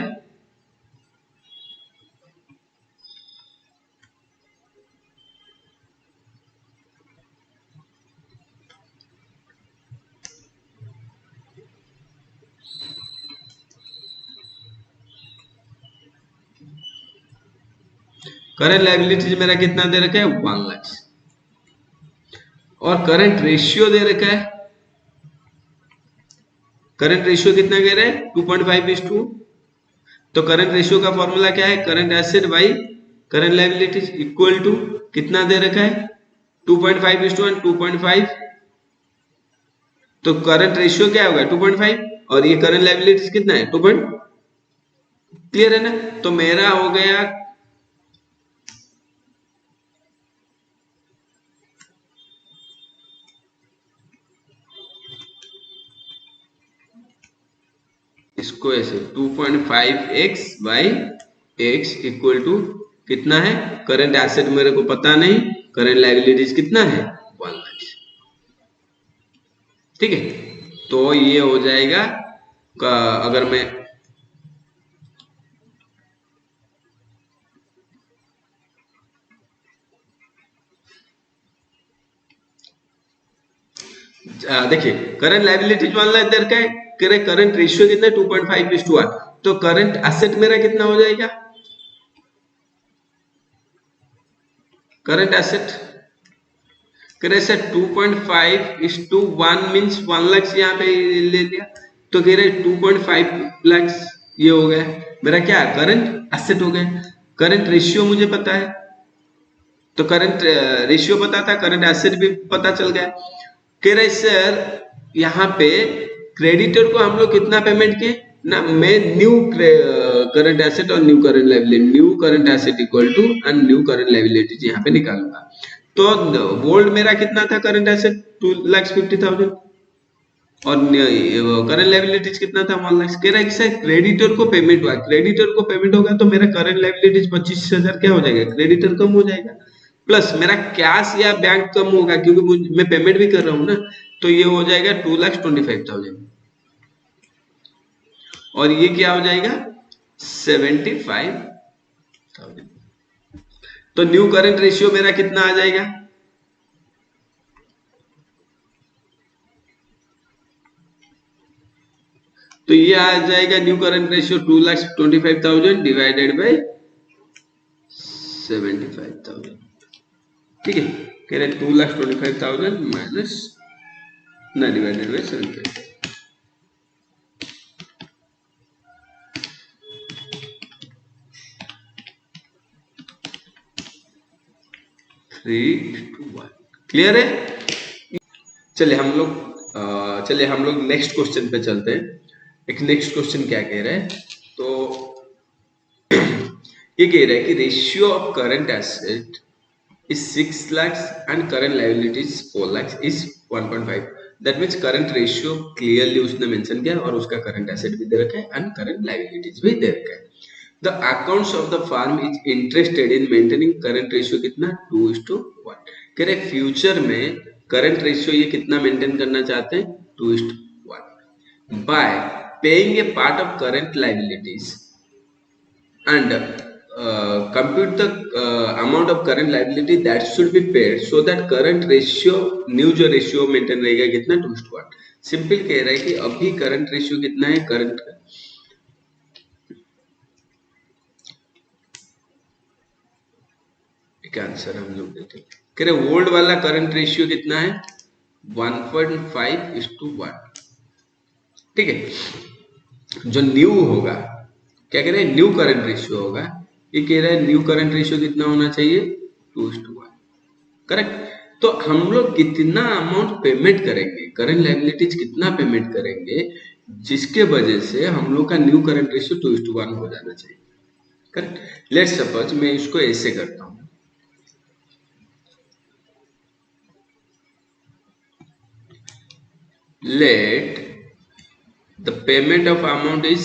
करंट लायबिलिटीज मेरा कितना दे रखा है? 1 लाख। और करंट रेशियो दे रखा है, करंट रेशियो कितना कह रहे हैं? 2.5:2। तो करंट रेशियो का फॉर्मूला क्या है? Current asset by current liabilities equal to कितना दे रखा है? 2.5:1 2.5। तो करंट रेशियो क्या होगा? 2.5 और ये करंट लायबिलिटीज कितना है? 2. क्लियर है ना? तो मेरा हो गया इसको ऐसे 2.5x by x equal to कितना है? करंट एसेट मेरे को पता नहीं, करंट लायबिलिटीज कितना है? 1 लाख। ठीक है, तो ये हो जाएगा अगर मैं देखिए करंट लायबिलिटीज 1 लाख दर का है, करंट रेशियो कितना है? 2.5:1। तो करंट एसेट मेरा कितना हो जाएगा? करंट एसेट कह रहे 2.5:1 मीन्स 1 लाख यहाँ पे ले लिया, तो कह रहे 2.5 लाख ये हो गया मेरा क्या? करंट एसेट हो गया। करंट रेशियो मुझे पता है, तो करंट रेशियो पता था, करंट एसेट भी पता चल गया। कह रहे सर यहाँ पे क्रेडिटर को हम लोग कितना पेमेंट किए ना? मैं न्यू करंट एसेट और new current liability, new current asset equal to and new current liability यहाँ पे निकालूंगा। तो ओल्ड मेरा कितना था करंट एसेट? 2,50,000 और करंट लायबिलिटीज कितना था? 1 लाख। कह रहा है कि सर क्रेडिटर को पेमेंट हुआ, क्रेडिटर को पेमेंट होगा तो मेरा करंट लायबिलिटीज 25,000 क्या हो जाएगा? क्रेडिटर कम हो जाएगा, प्लस मेरा कैश या बैंक कम होगा क्योंकि मैं पेमेंट भी कर रहा हूं ना, तो ये हो जाएगा 2,25,000 और ये क्या हो जाएगा? 75,000। तो न्यू करंट रेशियो मेरा कितना आ जाएगा? तो ये आ जाएगा new current ratio 2,25,000 divided by 75,000। ठीक है, कह रहे 2,25,000 माइनस ना डिवाइडेड बाय 75। 3:1 क्लियर है। चलिए हम लोग नेक्स्ट क्वेश्चन पे चलते हैं। एक नेक्स्ट क्वेश्चन क्या कह रहा है, तो ये कह रहा है कि ratio of current asset is 6 lakhs and current liabilities 4 lakhs is 1.5। That means current ratio clearly उसने मेंशन किया और उसका करंट एसेट भी दे रखा है एंड करंट लायबिलिटीज भी दे रखा है। The accounts of the firm is interested in maintaining current ratio कितना 2:1। कह रहे फ्यूचर में करंट रेशियो ये कितना मेंटेन करना चाहते हैं 2:1 bye paying A part of current liabilities and compute the amount of current liability that should be paid so that current ratio new जो रेशियो मेंटेन रहेगा कितना 2:1। सिंपल कह रहा है कि अभी करंट रेशियो कितना है, करंट का आंसर हम लोग देते हैं। कह रहे ओल्ड वाला करंट रेशियो कितना है 1.5:1। ठीक है, जो न्यू होगा क्या कह रहे हैं न्यू करंट रेशियो होगा, ये कह रहा है न्यू करंट रेशियो कितना होना चाहिए 2:1। करेक्ट। तो हम लोग कितना अमाउंट पेमेंट करेंगे, करंट लायबिलिटीज कितना पेमेंट करेंगे, जिसके वजह से हम लोग का न्यू करंट रेशियो 2:1 हो जाना चाहिए। करेक्ट। लेट्स सपोज मैं इसको ऐसे करता हूं, let the payment of amount is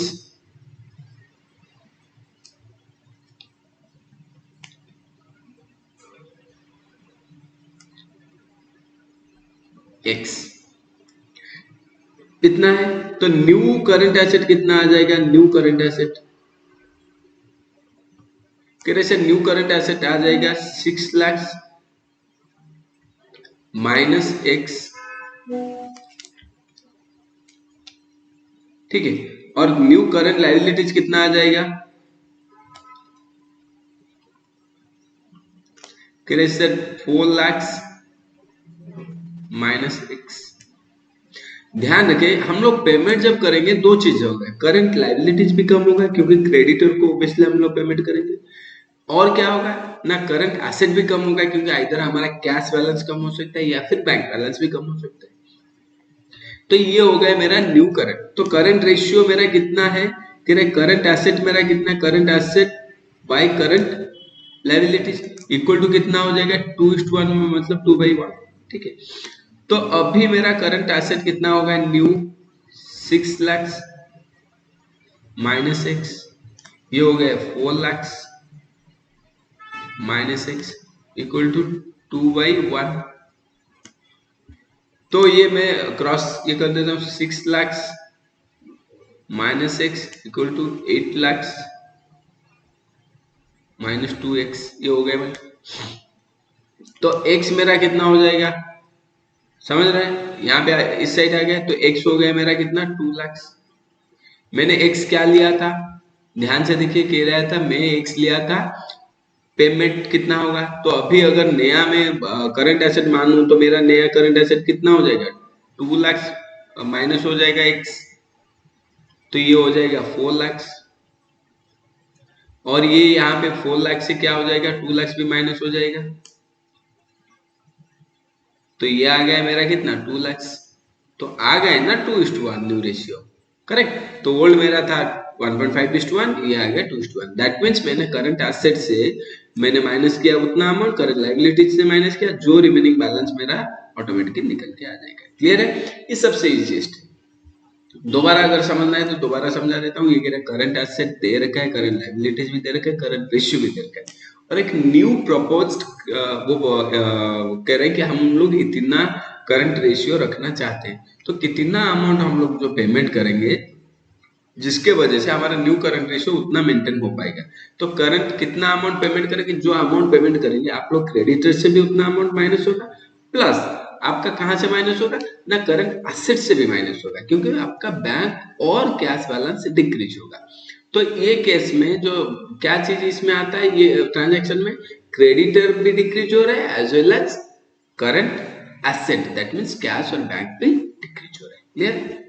x इतना है, तो न्यू करंट एसेट कितना आ जाएगा, न्यू करंट एसेट कैसे न्यू करंट एसेट आ जाएगा 6 lakhs माइनस x। ठीक है, और न्यू करंट लायबिलिटीज कितना आ जाएगा, सर 4 lakhs माइनस x। ध्यान रखें हम लोग पेमेंट जब करेंगे दो चीज होगा, करंट लायबिलिटीज भी कम होगा क्योंकि क्रेडिटर को ऑब्वियसली हम लोग पेमेंट करेंगे, और क्या होगा ना करंट एसेट भी कम होगा क्योंकि इधर हमारा कैश बैलेंस कम हो सकता है या फिर बैंक बैलेंस भी कम हो सकता है। तो ये हो गया मेरा न्यू करंट। तो करंट रेशियो मेरा कितना है, करंट एसेट मेरा कितना, current asset by current liabilities equal to कितना हो जाएगा 2:1 में, मतलब 2/1। ठीक है, तो अभी मेरा करंट एसेट कितना होगा न्यू 6 lakhs माइनस x, ये हो गया 4 lakhs minus x equal to 2/1। तो ये मैं क्रॉस ये कर देता हूँ 6 lakhs minus x equal to 8 lakhs minus 2x, ये हो गया भाई। तो x मेरा कितना हो जाएगा, समझ रहे हैं, यहाँ पे इस साइड आ गया तो x हो गया मेरा कितना 2 lakhs। मैंने x क्या लिया था, ध्यान से देखिए, कह रहा था मैं x लिया था, पेमेंट कितना होगा, तो अभी अगर नया में करंट एसेट मानूं तो मेरा नया करंट एसेट कितना हो जाएगा 2 lakhs माइनस हो जाएगा x, तो ये हो जाएगा 4 lakhs, और ये यहाँ पे 4 लाख से क्या हो जाएगा 2 lakhs भी माइनस हो जाएगा, तो ये आ गया मेरा कितना 2 lakhs। तो आ गए ना 2:1 न्यू रेशियो। करेक्ट। तो ओल्ड मेरा था 1.5:1, ये आ गया 2:1। दैट मीन्स मैंने करंट एसेट से मैंने माइनस किया उतना अमाउंट, करंट लायबिलिटीज से माइनस किया, जो रिमेनिंग बैलेंस मेरा ऑटोमेटिकली निकल के आ जाएगा। क्लियर है, ये सबसे इजीएस्ट है। दोबारा अगर समझना है तो दोबारा समझा देता हूँ। ये कह रहा है करंट एसेट दे रखा है, करंट लायबिलिटीज भी दे रखा है, करंट रेशियो भी दे रखा है, और एक न्यू प्रपोज्ड वो कह रहे हैं कि हम लोग इतना करंट रेशियो रखना चाहते हैं, तो कितना अमाउंट हम लोग जो पेमेंट करेंगे जिसके वजह से हमारा न्यू करंट रेशियो उतना मेंटेन हो पाएगा। तो करंट कितना अमाउंट पेमेंट करेंगे, जो अमाउंट पेमेंट करेंगे आप लोग क्रेडिटर से भी उतना अमाउंट माइनस होगा, प्लस आपका कहां से माइनस होगा ना, करंट एसेट से भी माइनस होगा, क्योंकि आपका बैंक और कैश बैलेंस डिक्रीज होगा। तो ये केस में जो क्या चीज इसमें आता है, ये ट्रांजैक्शन में क्रेडिटर भी डिक्रीज हो रहा है as well as current asset, that means cash और बैंक भी डिक्रीज हो रहा है। क्लियर?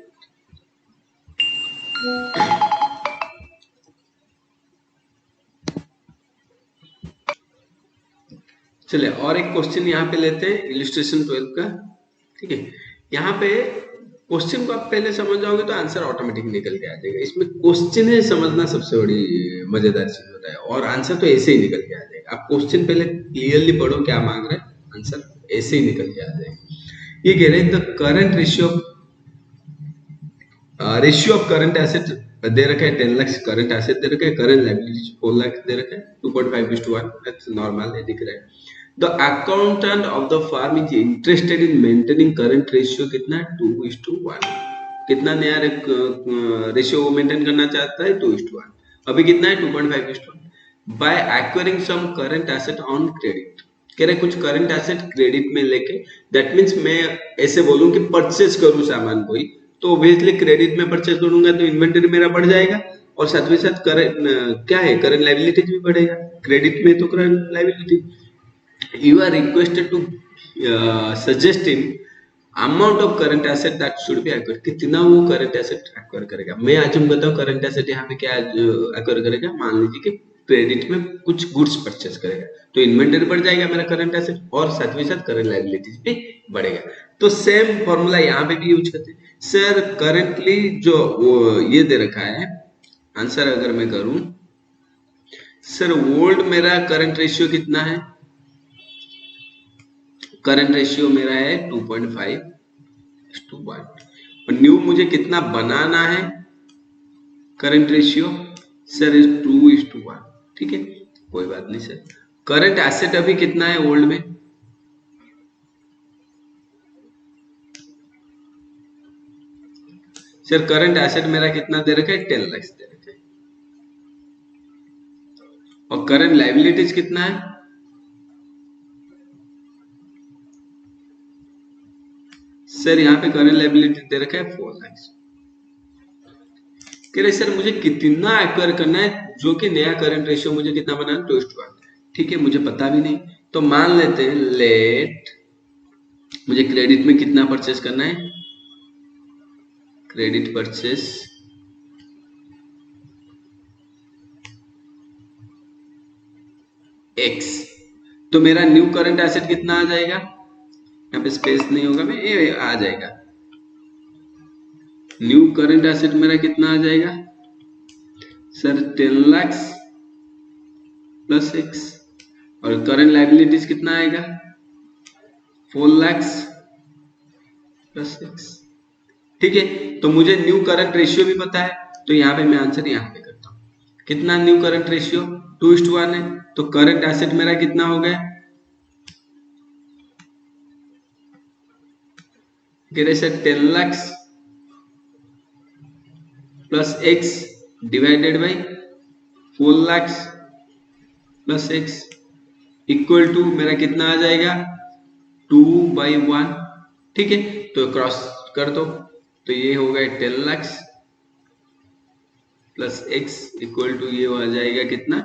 चलिए और एक क्वेश्चन यहाँ पे लेते हैं, इलिस्ट्रेशन 12 का। ठीक है, यहाँ पे क्वेश्चन को आप पहले समझ जाओगे तो आंसर ऑटोमेटिक निकल के आ जाएगा। इसमें क्वेश्चन है समझना सबसे बड़ी मजेदार चीज होता है, और आंसर तो ऐसे ही निकल के आ जाएगा। आप क्वेश्चन पहले क्लियरली पढ़ो क्या मांग रहे हैं, आंसर ऐसे ही निकल के आ जाएगा। ये कह रहे हैं the current ratio of current asset दे रखा है 10 लाख करंट एसेट दे रखा है, करंट लायबिलिटी 4 लाख दे रखा है, 2.5:1, दैट्स नॉर्मल है, दिख रहा है। The accountant of the firm is interested in maintaining current ratio कितना है 2:1, कितना नया रेशियो मेंटेन करना चाहता है 2:1, अभी कितना है 2.5:1, by acquiring some current asset on credit. कह रहे कुछ करंट एसेट क्रेडिट में लेके, दैट मीन्स मैं ऐसे बोलूं कि परचेज करूं सामान कोई, तो ऑब्वियसली क्रेडिट में परचेज करूंगा तो इन्वेंटरी मेरा बढ़ जाएगा, और साथ में साथ करंट क्या है, करंट लायबिलिटीज भी बढ़ेगा, क्रेडिट में तो current liability. You are requested to suggest in amount of current asset that should be acquired, कितना वो करंट एसेट एक्वायर करेगा। मैं आज हम बताऊं करंट एसेट यहाँ पे क्या एक्वायर करेगा, मान लीजिए कि क्रेडिट में कुछ गुड्स परचेज करेगा तो इन्वेंटरी बढ़ जाएगा मेरा करंट एसेट, और साथ में साथ करंट लायबिलिटीज भी बढ़ेगा। तो सेम फॉर्मूला यहाँ पे भी यूज करते हैं। सर करंटली जो ये दे रखा है, आंसर अगर मैं करूं, सर ओल्ड मेरा करंट रेशियो कितना है, करंट रेशियो मेरा है 2.5:1, और न्यू मुझे कितना बनाना है करंट रेशियो, सर 2:1। ठीक है, कोई बात नहीं सर। करंट एसेट अभी कितना है ओल्ड में, सर करंट एसेट मेरा कितना दे रखा है 10 लाख दे रखा है, और करंट लायबिलिटीज कितना है, सर यहाँ पे करंट लायबिलिटी दे रखा है 4 लाख। कह रहे सर मुझे कितना एक्वायर करना है, जो कि नया करंट रेशियो मुझे कितना बनाना है 2:1। ठीक है, मुझे पता भी नहीं, तो मान लेते हैं लेट मुझे क्रेडिट में कितना परचेस करना है, क्रेडिट परचेस x, तो मेरा न्यू करंट एसेट कितना आ जाएगा, यहाँ पे स्पेस नहीं होगा, मैं ये आ जाएगा, न्यू करंट एसेट मेरा कितना आ जाएगा सर 10 लाख प्लस x, और करंट लायबिलिटीज कितना आएगा 4 लाख प्लस x। ठीक है, तो मुझे न्यू करंट रेशियो भी पता है, तो यहाँ पे मैं आंसर यहाँ पे करता हूँ, कितना न्यू करंट रेशियो 2:1 है, तो करंट एसेट मेरा कितना हो गया, sir 10 lakh plus x divided by 4 lakh plus x equal to मेरा कितना आ जाएगा 2/1। ठीक है, तो क्रॉस कर दो, तो ये हो गया 10 lakh plus x equal to ये आ जाएगा कितना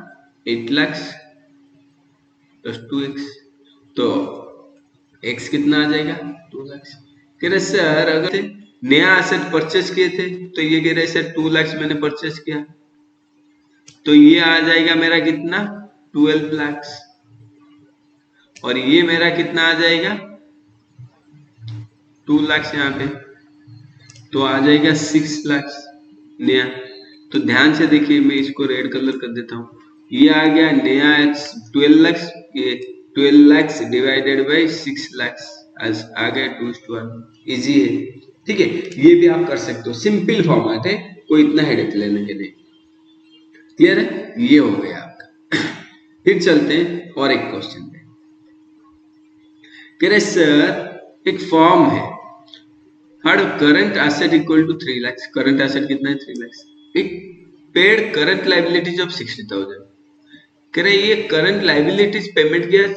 8 लाख प्लस 2x, तो x कितना आ जाएगा 2 लाख। कह रहे सर अगर नया एसेट परचेस किए थे, तो ये कह रहे सर 2 लाख मैंने परचेस किया, तो ये आ जाएगा मेरा कितना 12 लाख, और ये मेरा कितना आ जाएगा 2 लाख यहाँ पे, तो आ जाएगा 6 लाख नया। तो ध्यान से देखिए, मैं इसको रेड कलर कर देता हूँ, ये आ गया नया 12 लाख, ये 12 लाख डिवाइडेड बाई 6 लाख आ गया 2:1, इजी है। ठीक है, ये भी आप कर सकते हो, सिंपल फॉर्मेट है, कोई इतना हेडेक लेने के लिए। क्लियर है, ये हो गया आपका। फिर चलते हैं और एक क्वेश्चन पे। कह रहे सर एक फॉर्म है, हर current asset equal to 3 lakh, current asset कितना है 3 लाख, एक पेड करंट लायबिलिटीज ऑफ 60,000। कह रहे ये करंट लायबिलिटीज पेमेंट किया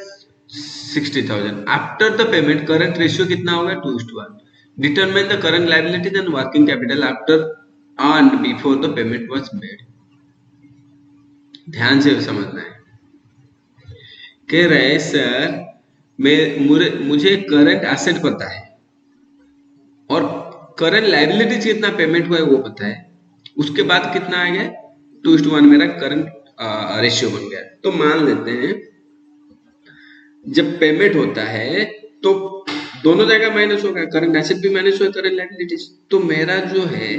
60,000 after the payment current ratio कितना होगा 2:1 determine the current liabilities and working capital after and before the payment was made. ध्यान से समझना है। कह रहे सर मुझे करंट एसेट पता है और करंट लायबिलिटीज कितना पेमेंट हुआ है वो पता है, उसके बाद कितना आ गया 2:1 मेरा करंट रेशियो बन गया। तो मान लेते हैं जब पेमेंट होता है तो दोनों जगह माइनस होगा, करंट एसेट भी माइनस होगा, करंट लायबिलिटीज। तो मेरा जो है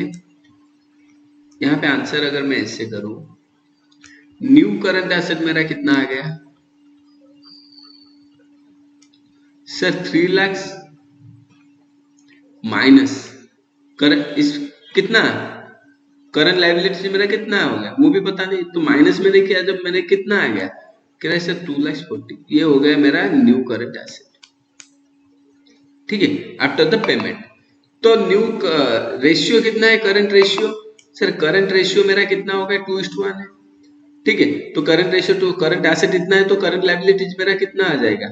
यहाँ पे आंसर अगर मैं ऐसे करूं, न्यू करंट एसेट मेरा कितना आ गया सर 3 लाख माइनस करंट इस कितना करंट लायबिलिटी मेरा कितना हो गया वो भी पता नहीं, तो माइनस मैंने किया जब मैंने कितना आ गया कह रहे सर 2,40,000 ये हो गया मेरा न्यू करंट एसेट। ठीक है आफ्टर द पेमेंट। तो न्यू रेशियो कितना है current ratio sir, current ratio मेरा कितना होगा 2:1 है। ठीक है तो current ratio two current asset इतना है तो करंट लायबिलिटीज मेरा कितना आ जाएगा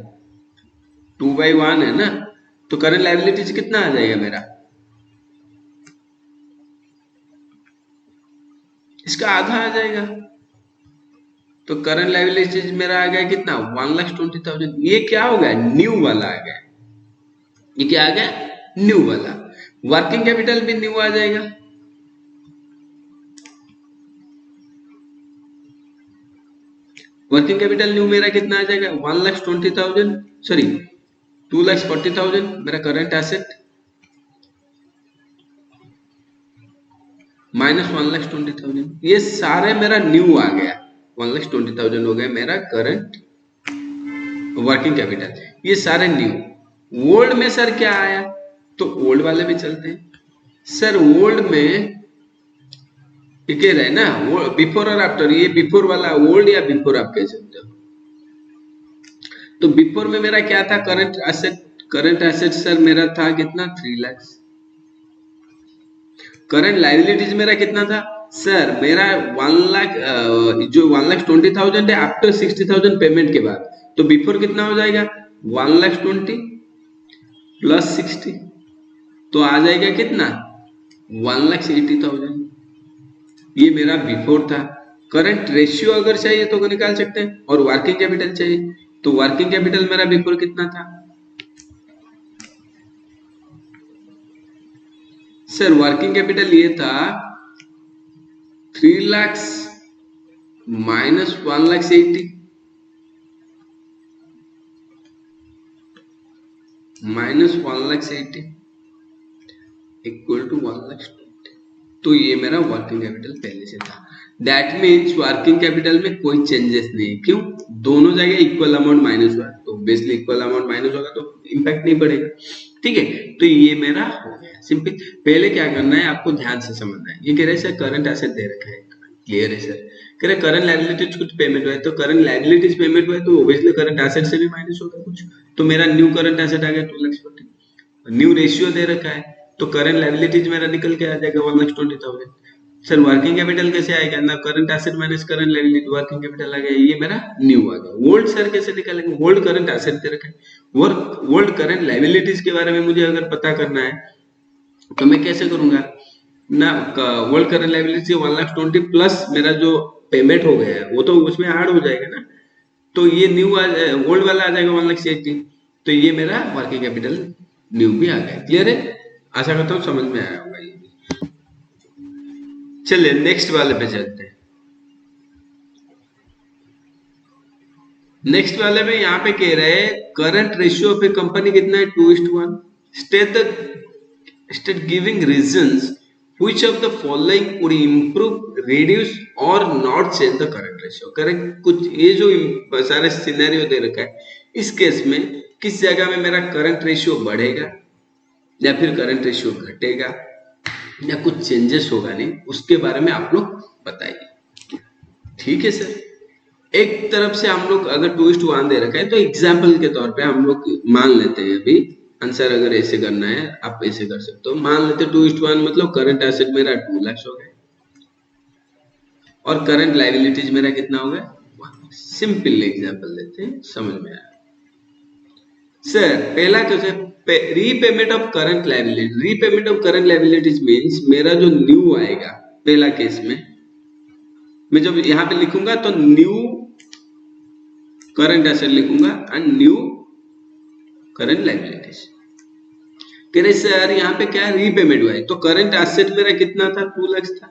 2/1 है ना, तो करंट लायबिलिटीज कितना आ जाएगा मेरा इसका आधा आ जाएगा। तो करंट लायबिलिटीज मेरा आ गया कितना 1,20,000। ये क्या हो गया न्यू वाला आ गया, ये क्या आ गया न्यू वाला। वर्किंग कैपिटल भी न्यू आ जाएगा, वर्किंग कैपिटल न्यू मेरा कितना आ जाएगा 1,20,000 सॉरी 2,40,000 मेरा करंट एसेट माइनस 1,20,000, ये सारे मेरा न्यू आ गया 1,20,000 हो गया मेरा करंट वर्किंग कैपिटल, ये सारे न्यू। ओल्ड में सर क्या आया, तो ओल्ड वाले भी चलते हैं सर। ओल्ड में कह रहे ना बिफोर और आफ्टर, ये बिफोर वाला ओल्ड या बिफोर आप कह सकते हो। तो बिफोर में मेरा क्या था करंट एसेट सर मेरा था कितना 3 लाख। करंट लायबिलिटीज मेरा कितना था सर मेरा 1 लाख जो 1,20,000 है आफ्टर 60,000 पेमेंट के बाद, तो बिफोर कितना हो जाएगा 1,20,000 प्लस 60, तो आ जाएगा कितना 1,80,000। ये मेरा बिफोर था। करंट रेशियो अगर चाहिए तो निकाल सकते हैं, और वर्किंग कैपिटल चाहिए तो वर्किंग कैपिटल मेरा बिफोर कितना था सर, वर्किंग कैपिटल ये था 3 lakh minus 1,80,000 minus 1,80,000 equal to 1,20,000। तो ये मेरा वर्किंग कैपिटल पहले से था। दैट मीन्स वर्किंग कैपिटल में कोई चेंजेस नहीं है। क्यों, दोनों जगह इक्वल अमाउंट माइनस हुआ, तो ऑब्वियसली इक्वल अमाउंट माइनस होगा तो इम्पैक्ट नहीं पड़ेगा। ठीक है, तो ये मेरा हो गया सिंपल। पहले क्या करना है आपको ध्यान से समझना है। ये कह रहे सर करंट एसेट दे रखा है, क्लियर है सर। कह रहे करंट लायबिलिटीज कुछ पेमेंट हुआ है, तो करंट लायबिलिटीज पेमेंट हुआ है तो ऑब्वियसली करंट एसेट से भी माइनस होगा कुछ, तो मेरा न्यू करंट एसेट आ गया 2,40,000। न्यू रेशियो दे रखा है तो करंट लायबिलिटीज मेरा निकल के आ जाएगा 1,20,000। सर वर्किंग कैपिटल कैसे आएगा ना, current asset minus current liability, working capital आ गया, ये मेरा न्यू आ गया। ओल्ड सर कैसे निकालेंगे, ओल्ड करंट एसेट दे रखा है, ओल्ड करंट लायबिलिटीज के बारे में मुझे अगर पता करना है तो मैं कैसे करूंगा ना, ओल्ड करंट लायबिलिटी 1,20,000 प्लस मेरा जो पेमेंट हो गया है वो तो उसमें ऐड हो जाएगा ना, तो ये न्यू ओल्ड वाला आ जाएगा 1,80,000, तो ये मेरा वर्किंग कैपिटल न्यू भी आ गया। क्लियर है, आशा करता हूँ समझ में आया होगा ये भी। चलिए नेक्स्ट वाले पे चलते हैं। नेक्स्ट वाले में यहाँ पे कह रहे हैं current ratio of a company कितना है 2:1। State giving reasons which of the following would improve, reduce or not change the current ratio। Correct, कुछ ये जो सारे सिनेरियो दे रखा है, इस केस में किस जगह में मेरा करंट रेशियो बढ़ेगा या फिर करंट रेशियो घटेगा या कुछ चेंजेस होगा नहीं, उसके बारे में आप लोग बताइए। ठीक है सर, एक तरफ से हम लोग अगर 2:1 दे रखा है तो एग्जाम्पल के तौर पे हम लोग मान लेते हैं, अभी आंसर अगर ऐसे करना है आप ऐसे कर सकते हो। मान लेते 2:1 मतलब करंट एसेट मेरा 2 लाख हो गया और करंट लायबिलिटीज मेरा कितना हो गया 1 लाख। सिंपल एग्जाम्पल लेते हैं, समझ में आया। सर पहला question, repayment of current liability, repayment of current liabilities means मेरा जो न्यू आएगा पहला केस में, मैं जब यहाँ पे लिखूंगा तो न्यू करंट एसेट लिखूंगा एंड न्यू करंट लायबिलिटीज। कह रहे सर यहाँ पे क्या रीपेमेंट हुआ है, तो करंट एसेट मेरा कितना था, 2 लाख था।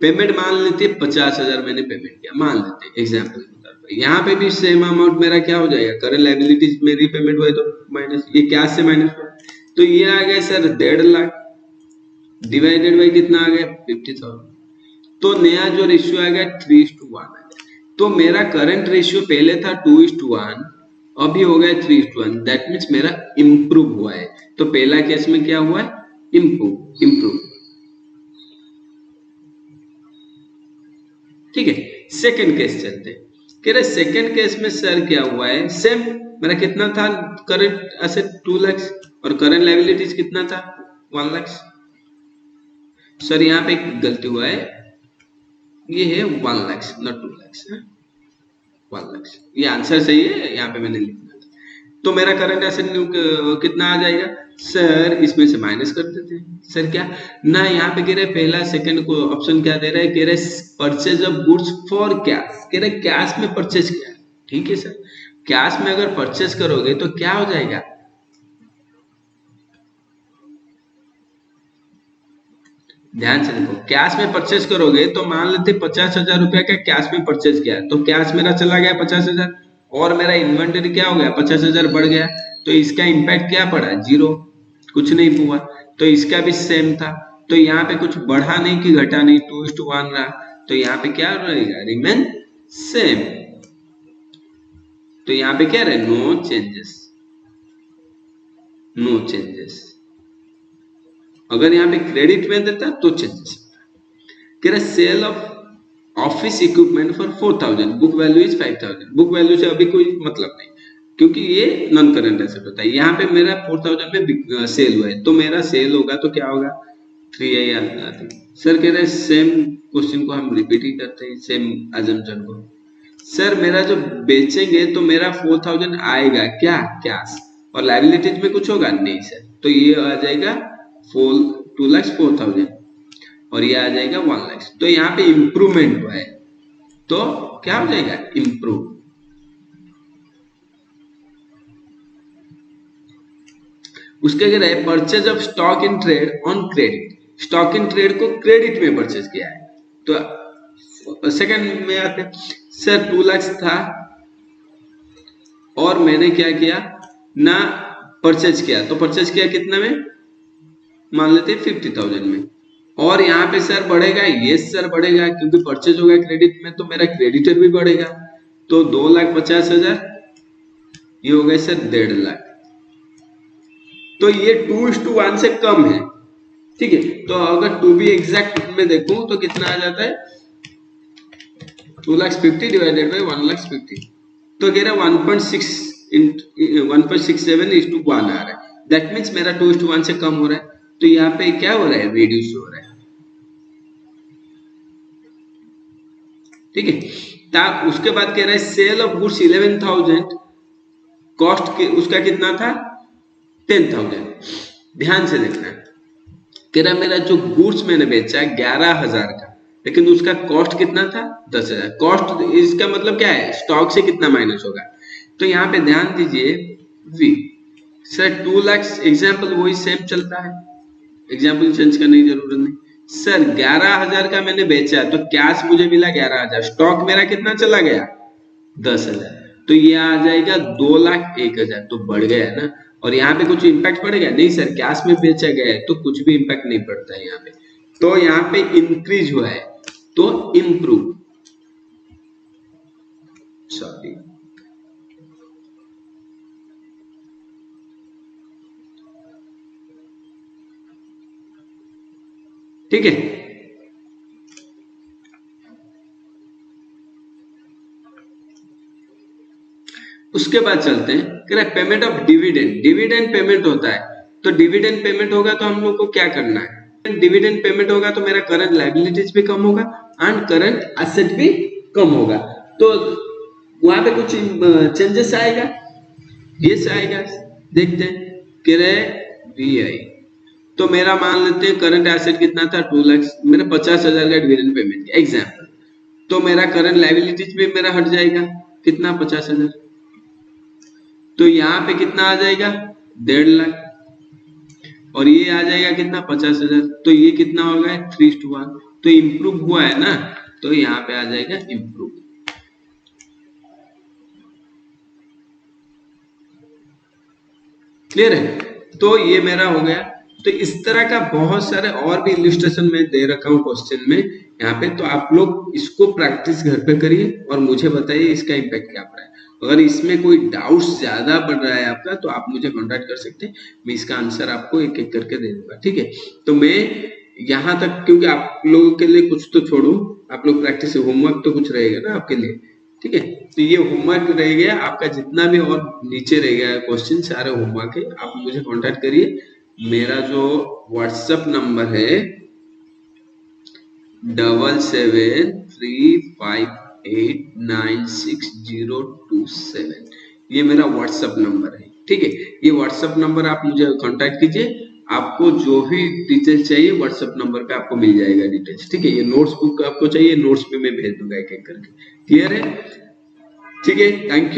पेमेंट मान लेते 50,000 मैंने पेमेंट किया, मान लेते एग्जाम्पल के तौर पर। यहाँ पे भी सेम अमाउंट मेरा क्या हो जाएगा, करंट लायबिलिटीज में रीपेमेंट हुआ है तो माइनस, ये क्या से माइनस हुआ, तो ये आ गया सर 1.5 लाख डिवाइडेड बाई कितना आ गया 50,000। तो नया जो रेशियो आ गया 3:1 आ गया। तो मेरा करंट रेशियो पहले था 2:1, अभी हो गया 3:1, दैट मीन्स मेरा इंप्रूव हुआ है। तो पहला केस में क्या हुआ है, इंप्रूव। ठीक है, सेकंड केस चलते हैं। कह रहे सेकंड केस में सर क्या हुआ है, सेम मेरा कितना था करंट एसेट 2 लाख और करंट लायबिलिटीज कितना था 1 लाख। सर यहाँ पे एक गलती हुआ है, ये है 1 लाख नॉट 2 लाख, 1 लाख, ये आंसर सही है, यहाँ पे मैंने लिखना था। तो मेरा करंट एसेट कितना आ जाएगा सर, इसमें से माइनस कर देते हैं। सर क्या ना, यहाँ पे कह रहे पहला सेकंड को ऑप्शन क्या दे रहा है, कह रहे purchase of goods for cash, कह रहे कैश में परचेज किया है। ठीक है सर, कैश में अगर परचेज करोगे तो क्या हो जाएगा, ध्यान से देखो, कैश में परचेज करोगे तो मान लेते 50,000 रुपया का कैश में परचेज किया, तो कैश मेरा चला गया 50,000 और मेरा इन्वेंटरी क्या हो गया 50,000 बढ़ गया, तो इसका इंपैक्ट क्या पड़ा, 0, कुछ नहीं हुआ। तो इसका भी सेम था, तो यहाँ पे कुछ बढ़ा नहीं कि घटा नहीं, 2:1 रहा, तो यहाँ पे क्या रहेगा, रिमेन सेम। तो यहाँ पे क्या रहे, नो चेंजेस। अगर यहाँ पे क्रेडिट में देता तो चेंजेस। कह रहा sale of office equipment for 4,000, book value is 5,000, book value से अभी कोई मतलब नहीं क्योंकि ये नॉन करंट एसेट होता है। यहाँ पे मेरा 4,000 में सेल हुआ है, तो मेरा सेल होगा तो क्या होगा 3i। सर कह रहे सेम क्वेश्चन को हम रिपीट ही करते हैं, सेम अजम्पशन को। सर मेरा जो बेचेंगे तो मेरा 4,000 आएगा क्या कैश, और लायबिलिटीज में कुछ होगा नहीं सर, तो ये आ जाएगा 2 लाख 4,000 और ये आ जाएगा 1 लाख। तो यहाँ पे इंप्रूवमेंट हुआ है, तो क्या हो जाएगा, इंप्रूव। उसके अगर है purchase of stock in trade on credit, stock in trade को क्रेडिट में परचेज किया है। तो सेकंड में आते सर 2 लाख था और मैंने क्या किया ना, परचेज किया, तो परचेज किया कितना में, मान लेते 50,000 में, और यहाँ पे सर बढ़ेगा, यस सर बढ़ेगा क्योंकि परचेज होगा क्रेडिट में, तो मेरा क्रेडिटर भी बढ़ेगा, तो 2,50,000 ये हो गए सर 1.5 लाख। तो ये 2:1 से कम है। ठीक है, तो अगर टू बी एग्जैक्ट में देखूं तो कितना आ जाता है, 2,50,000 डिवाइडेड बाई 1,50,000, तो कह रहा 1.67:1 आ रहा है, दैट मीन्स मेरा 2:1 से कम हो रहा है। तो यहाँ पे क्या हो रहा है, रिड्यूस हो रहा है। ठीक है, उसके बाद कह रहा है सेल ऑफ गुड्स 11,000, कॉस्ट के उसका कितना था 10,000। ध्यान से देखना, कह रहा मेरा जो गुड्स मैंने बेचा 11,000 का, लेकिन उसका कॉस्ट कितना था 10,000। कॉस्ट इसका मतलब क्या है, स्टॉक से कितना माइनस होगा। तो यहाँ पे ध्यान दीजिए वी सर 2 लाख एग्जाम्पल वही सेम चलता है, एग्जाम्पल चेंज करने की जरूरत नहीं। सर 11,000 का मैंने बेचा तो कैश मुझे मिला 11,000, स्टॉक मेरा कितना चला गया 10,000, तो ये आ जाएगा 2,01,000, तो बढ़ गया ना। और यहाँ पे कुछ इंपैक्ट पड़ेगा नहीं सर, कैश में बेचा गया है तो कुछ भी इंपैक्ट नहीं पड़ता है यहाँ पे। तो यहाँ पे इंक्रीज हुआ है तो इंप्रूव, सॉरी ठीक है। उसके बाद चलते हैं payment of dividend. Dividend payment होता है, तो डिविडेंड पेमेंट होगा तो हम लोग को क्या करना है, डिविडेंड पेमेंट होगा तो मेरा करंट लायबिलिटीज भी कम होगा एंड करंट एसेट भी कम होगा, तो वहां पे कुछ चेंजेस आएगा। यस आएगा, देखते हैं कह रहे VI। तो मेरा मान लेते हैं करंट एसेट कितना था 2 लाख, मैंने 50,000 का डिविडेंड पेमेंट किया एग्जाम्पल, तो मेरा करंट लायबिलिटीज भी मेरा हट जाएगा कितना 50,000, तो यहाँ पे कितना आ जाएगा 1.5 लाख, और ये आ जाएगा कितना 50,000, तो ये कितना हो गया 3:1, तो इम्प्रूव हुआ है ना, तो यहाँ पे आ जाएगा इम्प्रूव। क्लियर है, तो ये मेरा हो गया। तो इस तरह का बहुत सारे और भी इलिस्ट्रेशन में दे रखा हूँ क्वेश्चन में यहाँ पे, तो आप लोग इसको प्रैक्टिस घर पे करिए और मुझे बताइए इसका इम्पैक्ट क्या पड़ा है। अगर इसमें कोई डाउट्स ज्यादा बढ़ रहा है आपका तो आप मुझे कांटेक्ट कर सकते हैं, मैं इसका आंसर आपको एक एक करके दे दूंगा, ठीक है। तो मैं यहाँ तक, क्योंकि आप लोगों के लिए कुछ तो छोड़ू, आप लोग प्रैक्टिस होमवर्क तो कुछ रहेगा ना आपके लिए, ठीक है। तो ये होमवर्क रह गया आपका, जितना भी और नीचे रह गया क्वेश्चन सारे होमवर्क है, आप मुझे कांटेक्ट करिए। मेरा जो व्हाट्सएप नंबर है 7735896027, ये मेरा व्हाट्सएप नंबर है, ठीक है। ये व्हाट्सएप नंबर आप मुझे कांटेक्ट कीजिए, आपको जो भी डिटेल्स चाहिए व्हाट्सएप नंबर पे आपको मिल जाएगा डिटेल्स, ठीक है। ये नोट्स बुक आपको चाहिए, नोट्स पे मैं भेज दूंगा एक एक करके, क्लियर है, ठीक है। Thank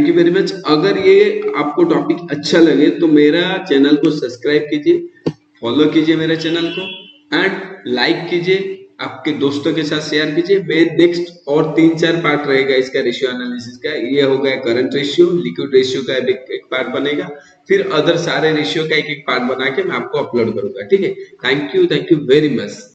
you very much. अगर ये आपको टॉपिक अच्छा लगे तो मेरा चैनल को सब्सक्राइब कीजिए, फॉलो कीजिए मेरे चैनल को, एंड लाइक कीजिए, आपके दोस्तों के साथ शेयर कीजिए। मैं नेक्स्ट और 3-4 पार्ट रहेगा इसका रेशियो एनालिसिस का, ये हो गया करंट रेशियो, लिक्विड रेशियो का एक पार्ट बनेगा, फिर अदर सारे रेशियो का एक एक पार्ट बना के मैं आपको अपलोड करूंगा, ठीक है। Thank you very much.